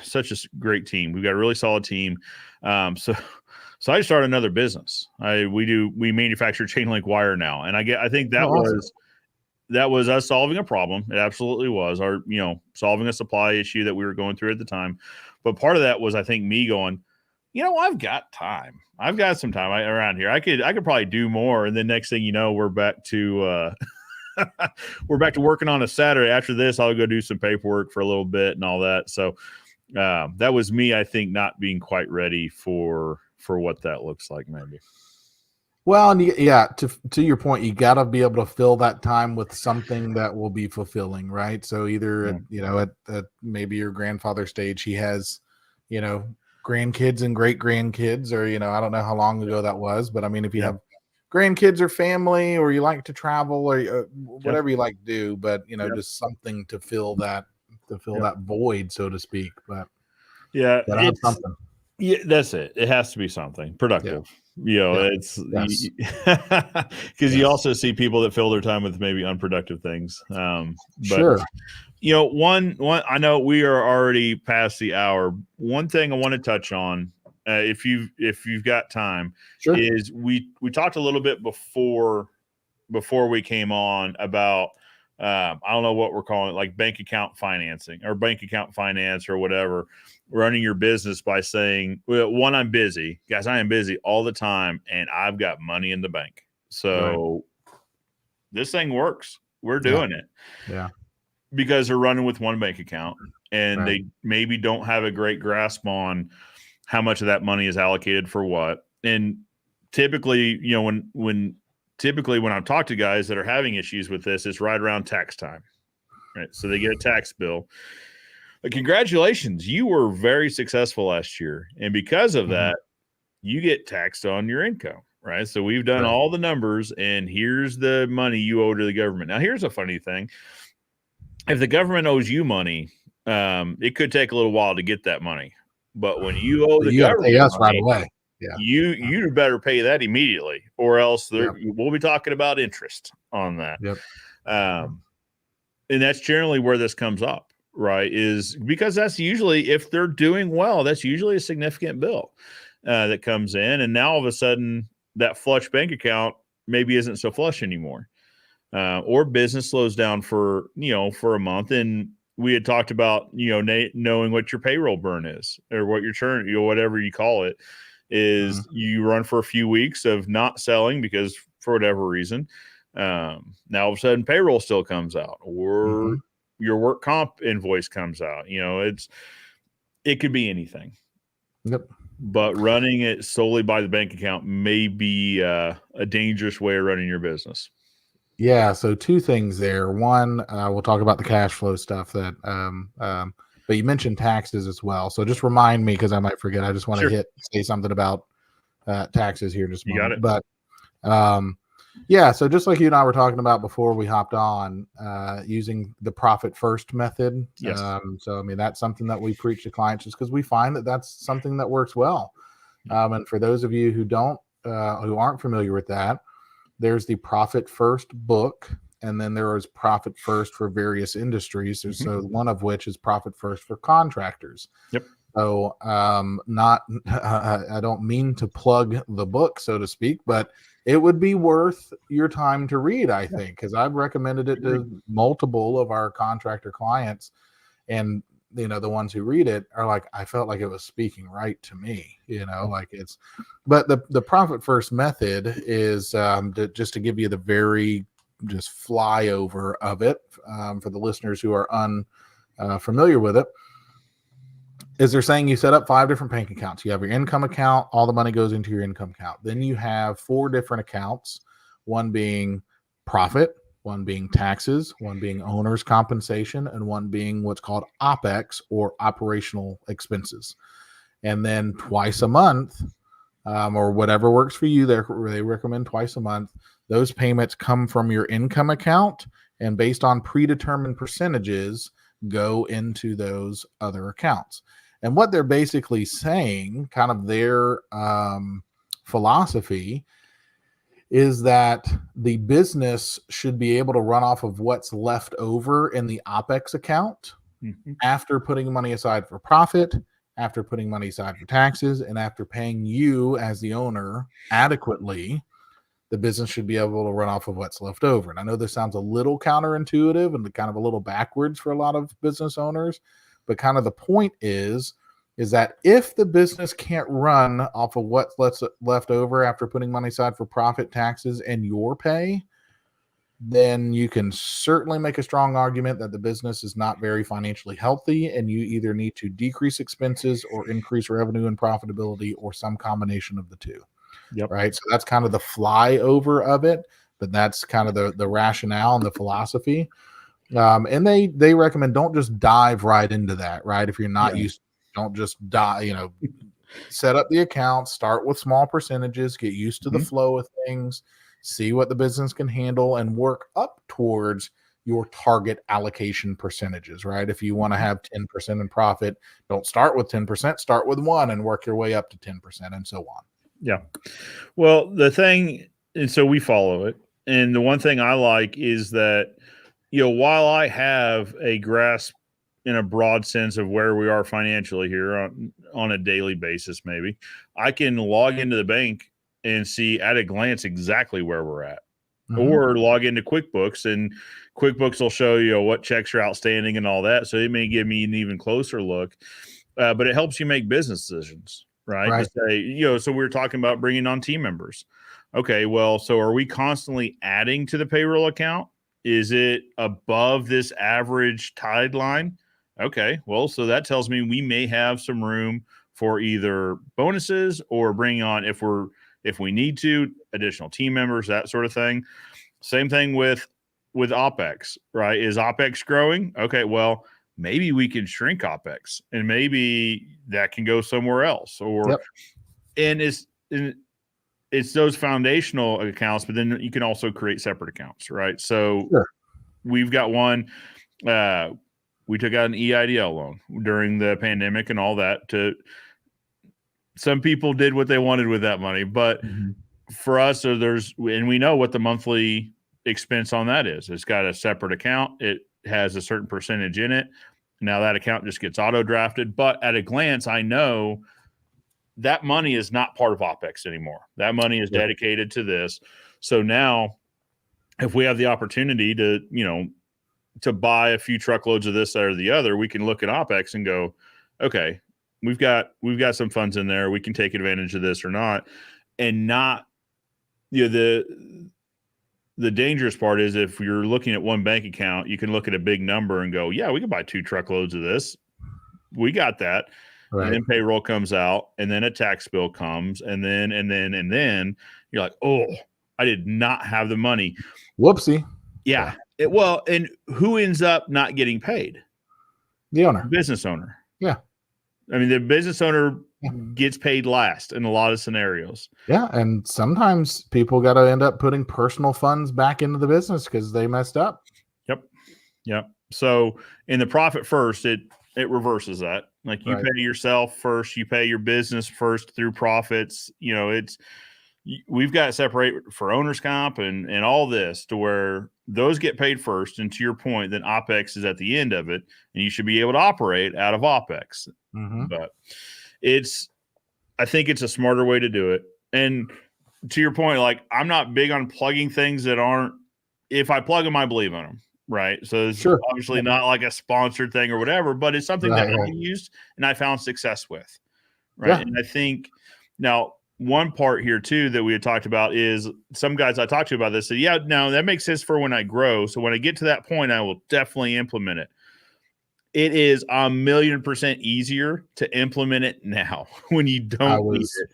such a great team. We've got a really solid team. So I started another business. We manufacture chain link wire now. And I think that was us solving a problem. It absolutely was solving a supply issue that we were going through at the time. But part of that was, I think, me going, I've got time. I've got some time around here. I could probably do more. And then next thing you know, we're back to working on a Saturday. After this, I'll go do some paperwork for a little bit and all that. So that was me, I think, not being quite ready for what that looks like, maybe. Well, and to your point, you got to be able to fill that time with something that will be fulfilling, right? So either at maybe your grandfather's stage, he has, grandkids and great grandkids, or I don't know how long ago that was, but I mean, if you have grandkids or family, or you like to travel, or whatever you like to do, but just something to fill that void, so to speak. But it's something. Yeah, that's it. It has to be something productive. It's because you also see people that fill their time with maybe unproductive things. But one, I know we are already past the hour. One thing I want to touch on, if you've got time, is we talked a little bit before we came on about I don't know what we're calling it, like bank account financing or bank account finance or whatever, running your business by saying, well, one, I'm busy. Guys, I am busy all the time and I've got money in the bank. So this thing works. We're doing it. Yeah. Because they're running with one bank account and Right. they maybe don't have a great grasp on how much of that money is allocated for what. And typically, you know, when I've talked to guys that are having issues with this, it's right around tax time, right? So they get a tax bill. But congratulations, you were very successful last year. And because of that, you get taxed on your income, right? So we've done Right. all the numbers and here's the money you owe to the government. Now, here's a funny thing. If the government owes you money, it could take a little while to get that money. But when you owe the You got to government pay us right money, away. Yeah. you better pay that immediately, or else Yep. we'll be talking about interest on that. Yep. And that's generally where this comes up, right? Is because that's usually, if they're doing well, that's usually a significant bill that comes in, and now all of a sudden that flush bank account maybe isn't so flush anymore. Or business slows down for a month. And we had talked about, knowing what your payroll burn is or what your churn, whatever you call it is. You run for a few weeks of not selling because for whatever reason, now all of a sudden payroll still comes out or your work comp invoice comes out. It could be anything. Yep. But running it solely by the bank account may be a dangerous way of running your business. Yeah, so two things there. One, we'll talk about the cash flow stuff but you mentioned taxes as well. So just remind me because I might forget. I just want to say something about taxes here in just a moment. Got it. But yeah, so just like you and I were talking about before we hopped on, using the profit first method. Yes. So I mean that's something that we preach to clients just because we find that that's something that works well. And for those of you who aren't familiar with that, there's the Profit First book, and then there is Profit First for various industries. So one of which is Profit First for contractors. Yep. So I don't mean to plug the book, so to speak, but it would be worth your time to read, I think, because I've recommended it to multiple of our contractor clients, and the ones who read it are like, I felt like it was speaking right to me, but the profit first method is just to give you the very just flyover of it for the listeners who are unfamiliar with it. Is they're saying you set up 5 different bank accounts. You have your income account, all the money goes into your income account. Then you have 4 different accounts, one being profit, one being taxes, one being owner's compensation, and one being what's called OPEX or operational expenses. And then twice a month, or whatever works for you, they recommend twice a month. Those payments come from your income account, and based on predetermined percentages, go into those other accounts. And what they're basically saying, kind of their philosophy, is that the business should be able to run off of what's left over in the OPEX account after putting money aside for profit, after putting money aside for taxes, and after paying you as the owner adequately. The business should be able to run off of what's left over. And I know this sounds a little counterintuitive and kind of a little backwards for a lot of business owners, but kind of the point is that if the business can't run off of what's left over after putting money aside for profit, taxes, and your pay, then you can certainly make a strong argument that the business is not very financially healthy, and you either need to decrease expenses or increase revenue and profitability, or some combination of the two. Yep. Right. So that's kind of the flyover of it, but that's kind of the rationale and the philosophy. And they recommend don't just dive right into that. Right. If you're not used, don't just set up the account, start with small percentages, get used to the flow of things, see what the business can handle, and work up towards your target allocation percentages, right? If you want to have 10% in profit, don't start with 10%, start with 1 and work your way up to 10% and so on. Yeah. Well, the thing, and so we follow it. And the one thing I like is that, while I have a grasp in a broad sense of where we are financially here on a daily basis, maybe I can log into the bank and see at a glance exactly where we're at. or log into QuickBooks, and QuickBooks will show you what checks are outstanding and all that. So it may give me an even closer look, but it helps you make business decisions, right? To say, so we were talking about bringing on team members. Okay, well, so are we constantly adding to the payroll account? Is it above this average tide line? Okay, well, so that tells me we may have some room for either bonuses or bring on, if we need to, additional team members, that sort of thing. Same thing with OpEx, right? Is OpEx growing? Okay, well, maybe we can shrink OpEx, and maybe that can go somewhere else. And it's those foundational accounts, but then you can also create separate accounts, right? So we've got one. We took out an EIDL loan during the pandemic and all that. Some people did what they wanted with that money, but for us, and we know what the monthly expense on that is. It's got a separate account. It has a certain percentage in it. Now that account just gets auto drafted, but at a glance, I know that money is not part of OpEx anymore. That money is dedicated to this. So now if we have the opportunity to buy a few truckloads of this or the other, we can look at OpEx and go, okay, we've got some funds in there. We can take advantage of this or not. And not, the dangerous part is if you're looking at one bank account, you can look at a big number and go, yeah, we can buy 2 truckloads of this. We got that. Right. And then payroll comes out, and then a tax bill comes, and then you're like, oh, I did not have the money. Whoopsie. Yeah. And who ends up not getting paid? The owner. Business owner. Yeah. I mean, the business owner gets paid last in a lot of scenarios. Yeah. And sometimes people got to end up putting personal funds back into the business because they messed up. Yep. So in the profit first, it reverses that. Like you pay yourself first, you pay your business first through profits. We've got to separate for owner's comp and all this to where those get paid first. And to your point, then OpEx is at the end of it, and you should be able to operate out of OpEx. But I think it's a smarter way to do it. And to your point, like I'm not big on plugging things that aren't, if I plug them, I believe in them. Right. So it's obviously not like a sponsored thing or whatever, but it's something that I used and I found success with. Right. Yeah. And I think now one part here too that we had talked about is some guys I talked to about this said, yeah, no, that makes sense for when I grow. So when I get to that point, I will definitely implement it. It is 1,000,000% easier to implement it now when you don't need it.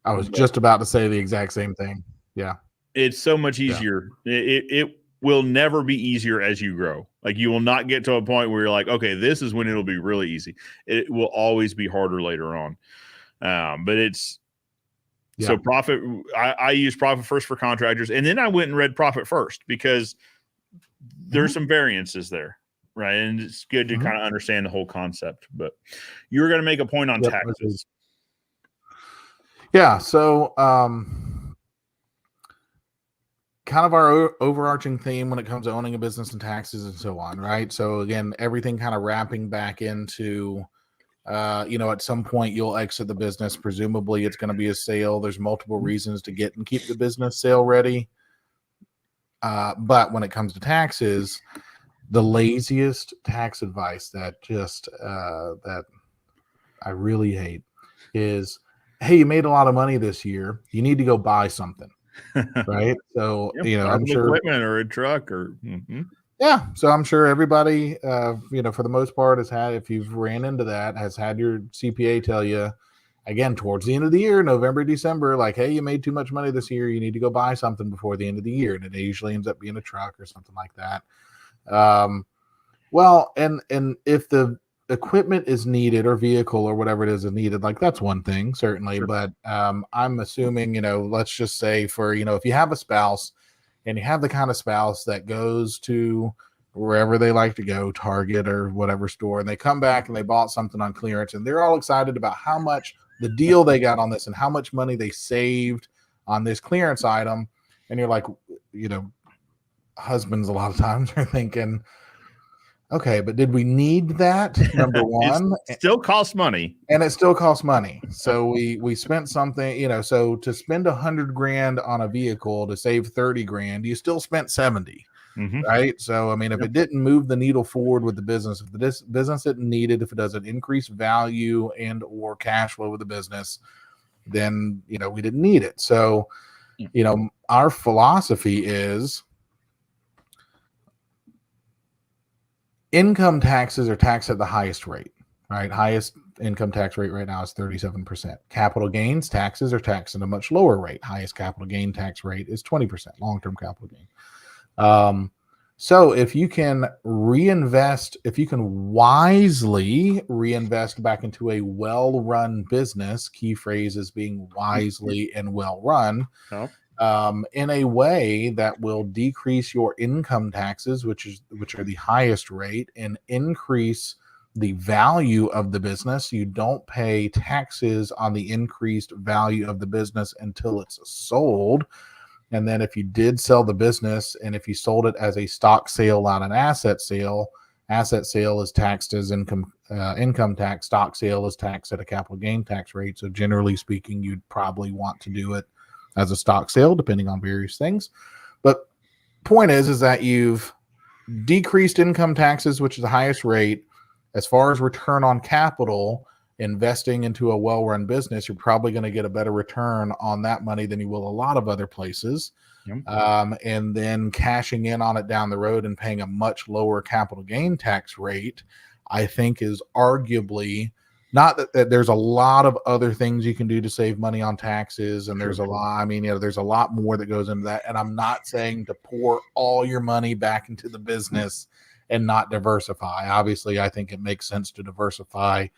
I was just about to say the exact same thing. Yeah. It's so much easier. Yeah. It will never be easier as you grow. Like you will not get to a point where you're like, okay, this is when it'll be really easy. It will always be harder later on. But so profit. I use profit first for contractors. And then I went and read profit first because there's some variances there. Right. And it's good to kind of understand the whole concept, but you were going to make a point on taxes. Yeah. So, kind of our overarching theme when it comes to owning a business and taxes and so on, right? So again, everything kind of wrapping back into, at some point you'll exit the business. Presumably it's going to be a sale. There's multiple reasons to get and keep the business sale ready. But when it comes to taxes, the laziest tax advice that I really hate is, hey, you made a lot of money this year. You need to go buy something. Right. So, I'm sure equipment or a truck or so I'm sure everybody, for the most part has had, if you've ran into that, has had your CPA tell you again, towards the end of the year, November, December, like, hey, you made too much money this year. You need to go buy something before the end of the year. And it usually ends up being a truck or something like that. And if the equipment is needed or vehicle or whatever it is needed, like that's one thing certainly. Sure. But I'm assuming, let's just say for, if you have a spouse and you have the kind of spouse that goes to wherever they like to go, Target or whatever store, and they come back and they bought something on clearance and they're all excited about how much the deal they got on this and how much money they saved on this clearance item. And you're like, husbands a lot of times are thinking, Okay, but did we need that? Number one, It still costs money. and it still costs money. So we spent something, so to spend $100,000 on a vehicle to save 30 grand, you still spent 70, right? So I mean, if it didn't move the needle forward with the business, if the business didn't need it, if it doesn't increase value and or cash flow with the business, then we didn't need it. So our philosophy is income taxes are taxed at the highest rate, right? Highest income tax rate right now is 37%. Capital gains taxes are taxed at a much lower rate. Highest capital gain tax rate is 20%, long-term capital gain. So if you can reinvest, if you can wisely reinvest back into a well-run business, key phrase is being wisely and well-run, in a way that will decrease your income taxes, which are the highest rate, and increase the value of the business. You don't pay taxes on the increased value of the business until it's sold. And then if you did sell the business, and if you sold it as a stock sale, not an asset sale is taxed as income tax. Stock sale is taxed at a capital gain tax rate. So generally speaking, you'd probably want to do it as a stock sale, depending on various things. But point is that you've decreased income taxes, which is the highest rate. As far as return on capital, investing into a well-run business, you're probably going to get a better return on that money than you will a lot of other places. And then cashing in on it down the road and paying a much lower capital gain tax rate, I think is arguably, not that there's a lot of other things you can do to save money on taxes, and there's a lot, there's a lot more that goes into that. And I'm not saying to pour all your money back into the business and not diversify. Obviously, I think it makes sense to diversify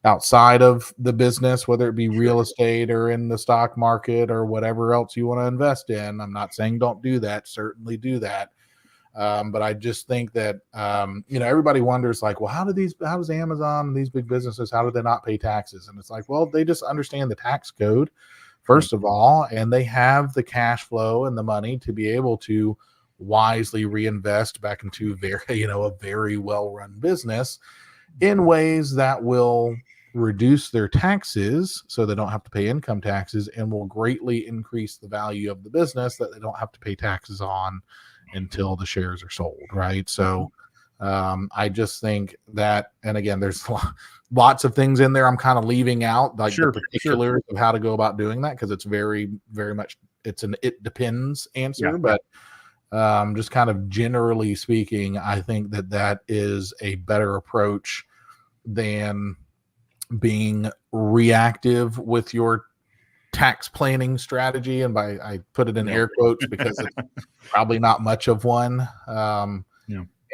outside of the business, whether it be real estate or in the stock market or whatever else you want to invest in. I'm not saying don't do that. Certainly do that. But I just think that, everybody wonders, like, well, how does Amazon and these big businesses, how do they not pay taxes? And it's like, well, they just understand the tax code, first of all, and they have the cash flow and the money to be able to wisely reinvest back into a very well-run business in ways that will reduce their taxes so they don't have to pay income taxes, and will greatly increase the value of the business that they don't have to pay taxes on until the shares are sold, right? So I just think that, and again, there's lots of things in there I'm kind of leaving out, like the particulars of how to go about doing that, because it's very, very much, it depends answer. But just kind of generally speaking, I think that is a better approach than being reactive with your tax planning strategy. And I put it in air quotes because it's probably not much of one.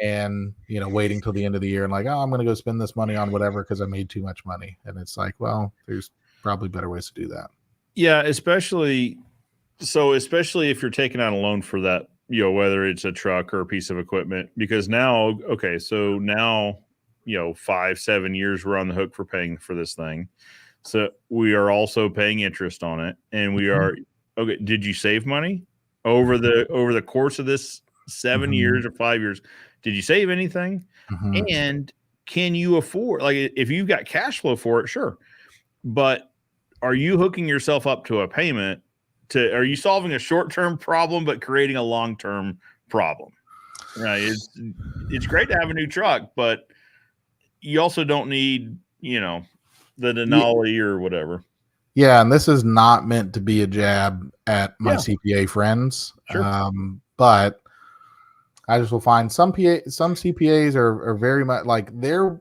And waiting till the end of the year and like, oh, I'm going to go spend this money on whatever because I made too much money. And it's like, well, there's probably better ways to do that. Yeah, especially if you're taking out a loan for that, whether it's a truck or a piece of equipment, because now 5-7 years we're on the hook for paying for this thing. So we are also paying interest on it, and we are okay. Did you save money over the course of this 7 years or 5 years? Did you save anything? And can you afford, like, if you've got cash flow for it, sure, but are you hooking yourself up to a payment? Are you solving a short-term problem but creating a long-term problem? Right? It's great to have a new truck, but you also don't need the Denali or whatever. Yeah, and this is not meant to be a jab at my CPA friends. But I just will find some CPAs are very much like their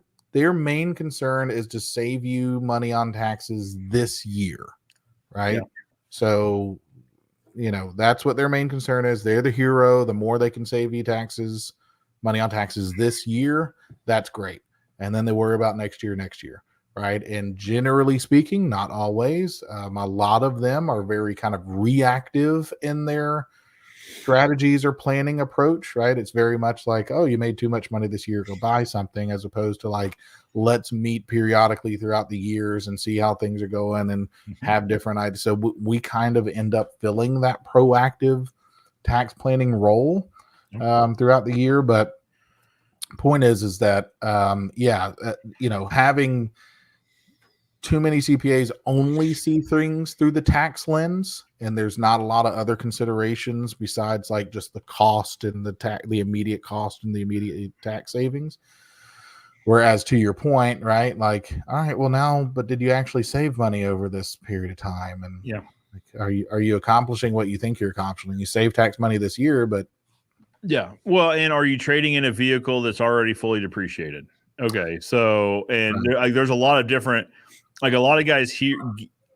main concern is to save you money on taxes this year, right? Yeah. So, that's what their main concern is. They're the hero. The more they can save you money on taxes this year, that's great. And then they worry about next year. Right. And generally speaking, not always. A lot of them are very kind of reactive in their strategies or planning approach. Right. It's very much like, oh, you made too much money this year, go buy something, as opposed to like, let's meet periodically throughout the years and see how things are going and have different ideas. So we kind of end up filling that proactive tax planning role throughout the year. But point is that having too many CPAs only see things through the tax lens, and there's not a lot of other considerations besides like just the cost and the immediate cost and the immediate tax savings. Whereas to your point, right? Like, all right, well now, but did you actually save money over this period of time? And Yeah. like, are you accomplishing what you think you're accomplishing? You save tax money this year, but yeah. Well, and are you trading in a vehicle that's already fully depreciated? Okay. So, and there's a lot of different, like a lot of guys here,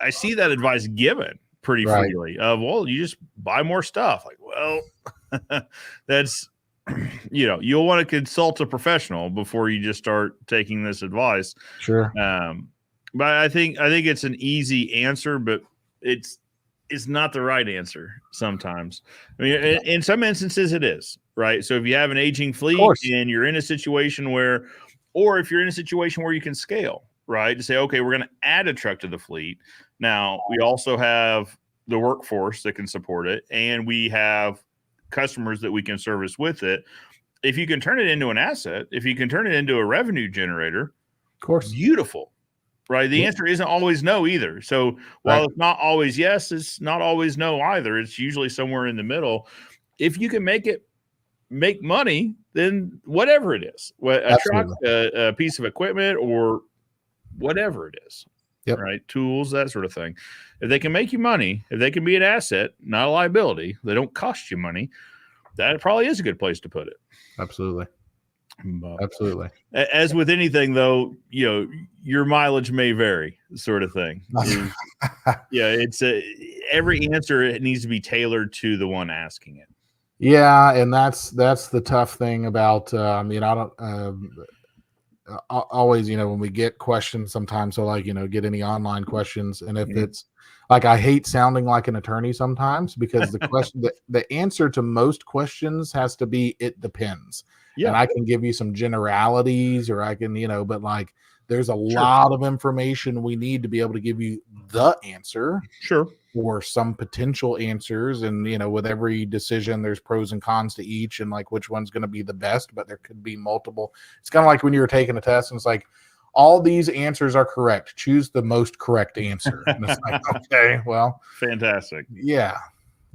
I see that advice given pretty freely of, well, you just buy more stuff. Like, well, that's, you'll want to consult a professional before you just start taking this advice. Sure. But I think it's an easy answer, but it's not the right answer sometimes. I mean, in some instances it is, right? So if you have an aging fleet and you're in a situation where, or if you're in a situation where you can scale, right? To say, okay, we're going to add a truck to the fleet. Now we also have the workforce that can support it, and we have customers that we can service with it. If you can turn it into an asset, if you can turn it into a revenue generator, of course, beautiful. Right. The answer isn't always no either. So while it's not always yes, it's not always no either. It's usually somewhere in the middle. If you can make money, then whatever it is, a truck, a piece of equipment, or whatever it is, right? Tools, that sort of thing. If they can make you money, if they can be an asset, not a liability, they don't cost you money, that probably is a good place to put it. Absolutely. Absolutely. As with anything, though, your mileage may vary, sort of thing. It's every answer, it needs to be tailored to the one asking it. Yeah, and that's the tough thing about I don't always, when we get questions sometimes, so like, get any online questions, and if it's like, I hate sounding like an attorney sometimes, because the question, the answer to most questions has to be, it depends. Yeah. And I can give you some generalities, or I can, but like, there's a lot of information we need to be able to give you the answer. Sure. Or some potential answers. And, with every decision, there's pros and cons to each, and like which one's going to be the best, but there could be multiple. It's kind of like when you were taking a test and it's like, all these answers are correct. Choose the most correct answer. And it's like, okay, well, fantastic. Yeah.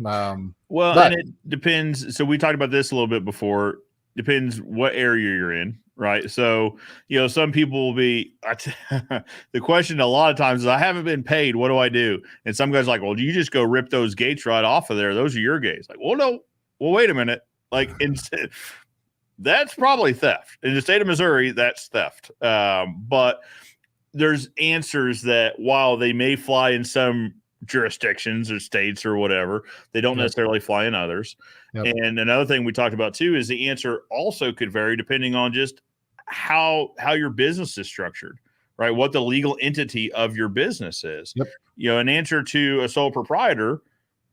And it depends. So we talked about this a little bit before. Depends what area you're in, right? So, some people will be, the question a lot of times is, I haven't been paid. What do I do? And some guys are like, well, you just go rip those gates right off of there. Those are your gates. Like, well, no, wait a minute. Like, that's probably theft. In the state of Missouri, that's theft. But there's answers that, while they may fly in some jurisdictions or states or whatever, they don't necessarily fly in others. And another thing we talked about too is the answer also could vary depending on just how your business is structured, right? What the legal entity of your business is. An answer to a sole proprietor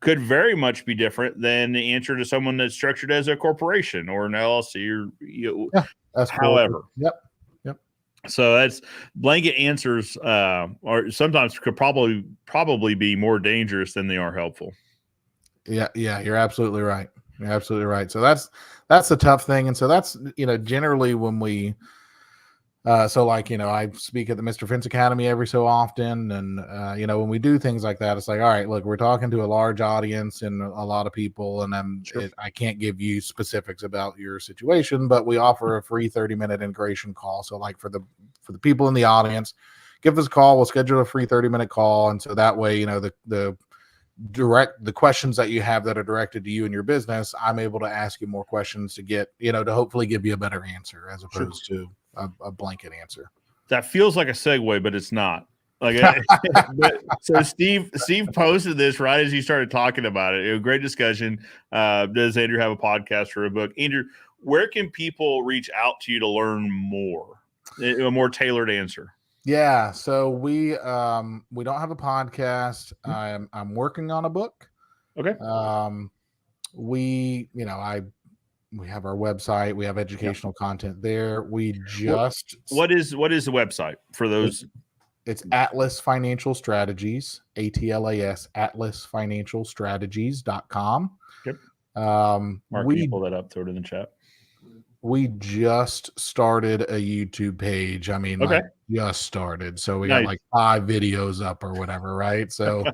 could very much be different than the answer to someone that's structured as a corporation or an LLC or however. So that's blanket answers are sometimes could probably be more dangerous than they are helpful. Yeah, you're absolutely right. You're absolutely right. So that's the tough thing. And so that's, generally when we I speak at the Mr. Fence Academy every so often. And, when we do things like that, it's like, all right, look, we're talking to a large audience and a lot of people, and I can't give you specifics about your situation, but we offer a free 30-minute integration call. So like for the people in the audience, give us a call. We'll schedule a free 30-minute call. And so that way, the questions that you have that are directed to you and your business, I'm able to ask you more questions to get, to hopefully give you a better answer as opposed to a blanket answer. That feels like a segue, but it's not. Like, so Steve posted this right as you started talking about it. A great discussion. Does Andrew have a podcast or a book? Andrew, where can people reach out to you to learn more, a more tailored answer? Yeah, so we don't have a podcast. I'm working on a book. Okay. We have our website. We have educational content there. We just what is the website for those? It's Atlas Financial Strategies, ATLAS, atlasfinancialstrategies.com. Yep. Mark, can you pull that up, throw it in the chat? We just started a YouTube page. I mean, Okay. like just started. So we got Nice. like 5 videos up or whatever, right? So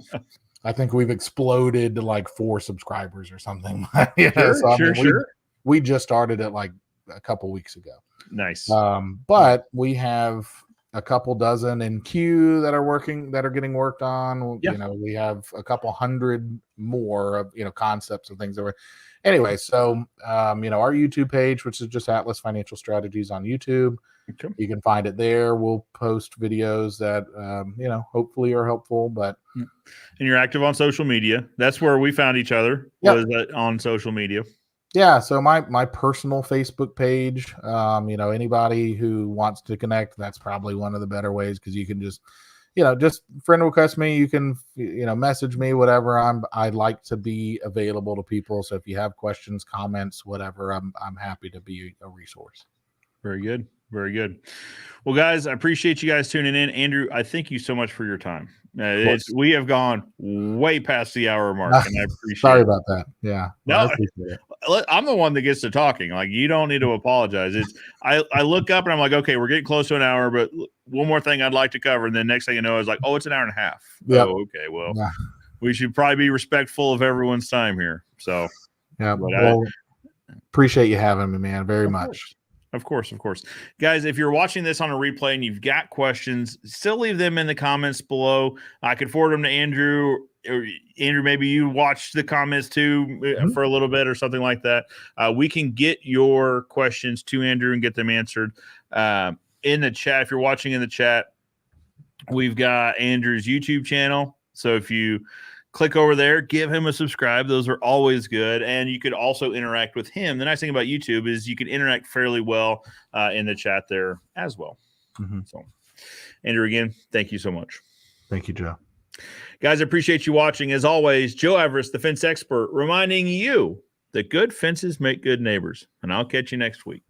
I think we've exploded to like 4 subscribers or something. Yeah. Sure, So I sure, mean, sure. we just started it like a couple weeks ago. Nice. But we have a couple dozen in queue that are getting worked on. Yeah. You know, we have a couple hundred more of, you know, concepts and things that were anyway. So, you know, our YouTube page, which is just Atlas Financial Strategies on YouTube, Okay. you can find it there. We'll post videos that, you know, hopefully are helpful, but. And you're active on social media. That's where we found each other. Yep. Was on social media. Yeah, so my personal Facebook page, you know, anybody who wants to connect, that's probably one of the better ways because you can just, you know, just friend request me. You can, you know, message me, whatever. I like to be available to people. So if you have questions, comments, whatever, I'm happy to be a resource. Very good. Very good. Well, guys, I appreciate you guys tuning in. Andrew, I thank you so much for your time. We have gone way past the hour mark, and I appreciate Sorry it. about that. Yeah. No, I appreciate it. I'm the one that gets to talking. Like, you don't need to apologize. It's I look up and I'm like, okay, we're getting close to an hour, but one more thing I'd like to cover. And then next thing you know, it's like, oh, it's an hour and a half. Yep. Oh, okay. Well, Yeah. we should probably be respectful of everyone's time here. So, yeah. Well, appreciate you having me, man, very much. Of course. Guys, if you're watching this on a replay and you've got questions, still leave them in the comments below. I could forward them to Andrew. Or Andrew, maybe you watch the comments too for a little bit or something like that. We can get your questions to Andrew and get them answered in the chat. If you're watching in the chat, we've got Andrew's YouTube channel. So if you click over there, give him a subscribe. Those are always good. And you could also interact with him. The nice thing about YouTube is you can interact fairly well in the chat there as well. So, Andrew, again, thank you so much. Thank you, Joe. Guys, I appreciate you watching. As always, Joe Everest, the fence expert, reminding you that good fences make good neighbors. And I'll catch you next week.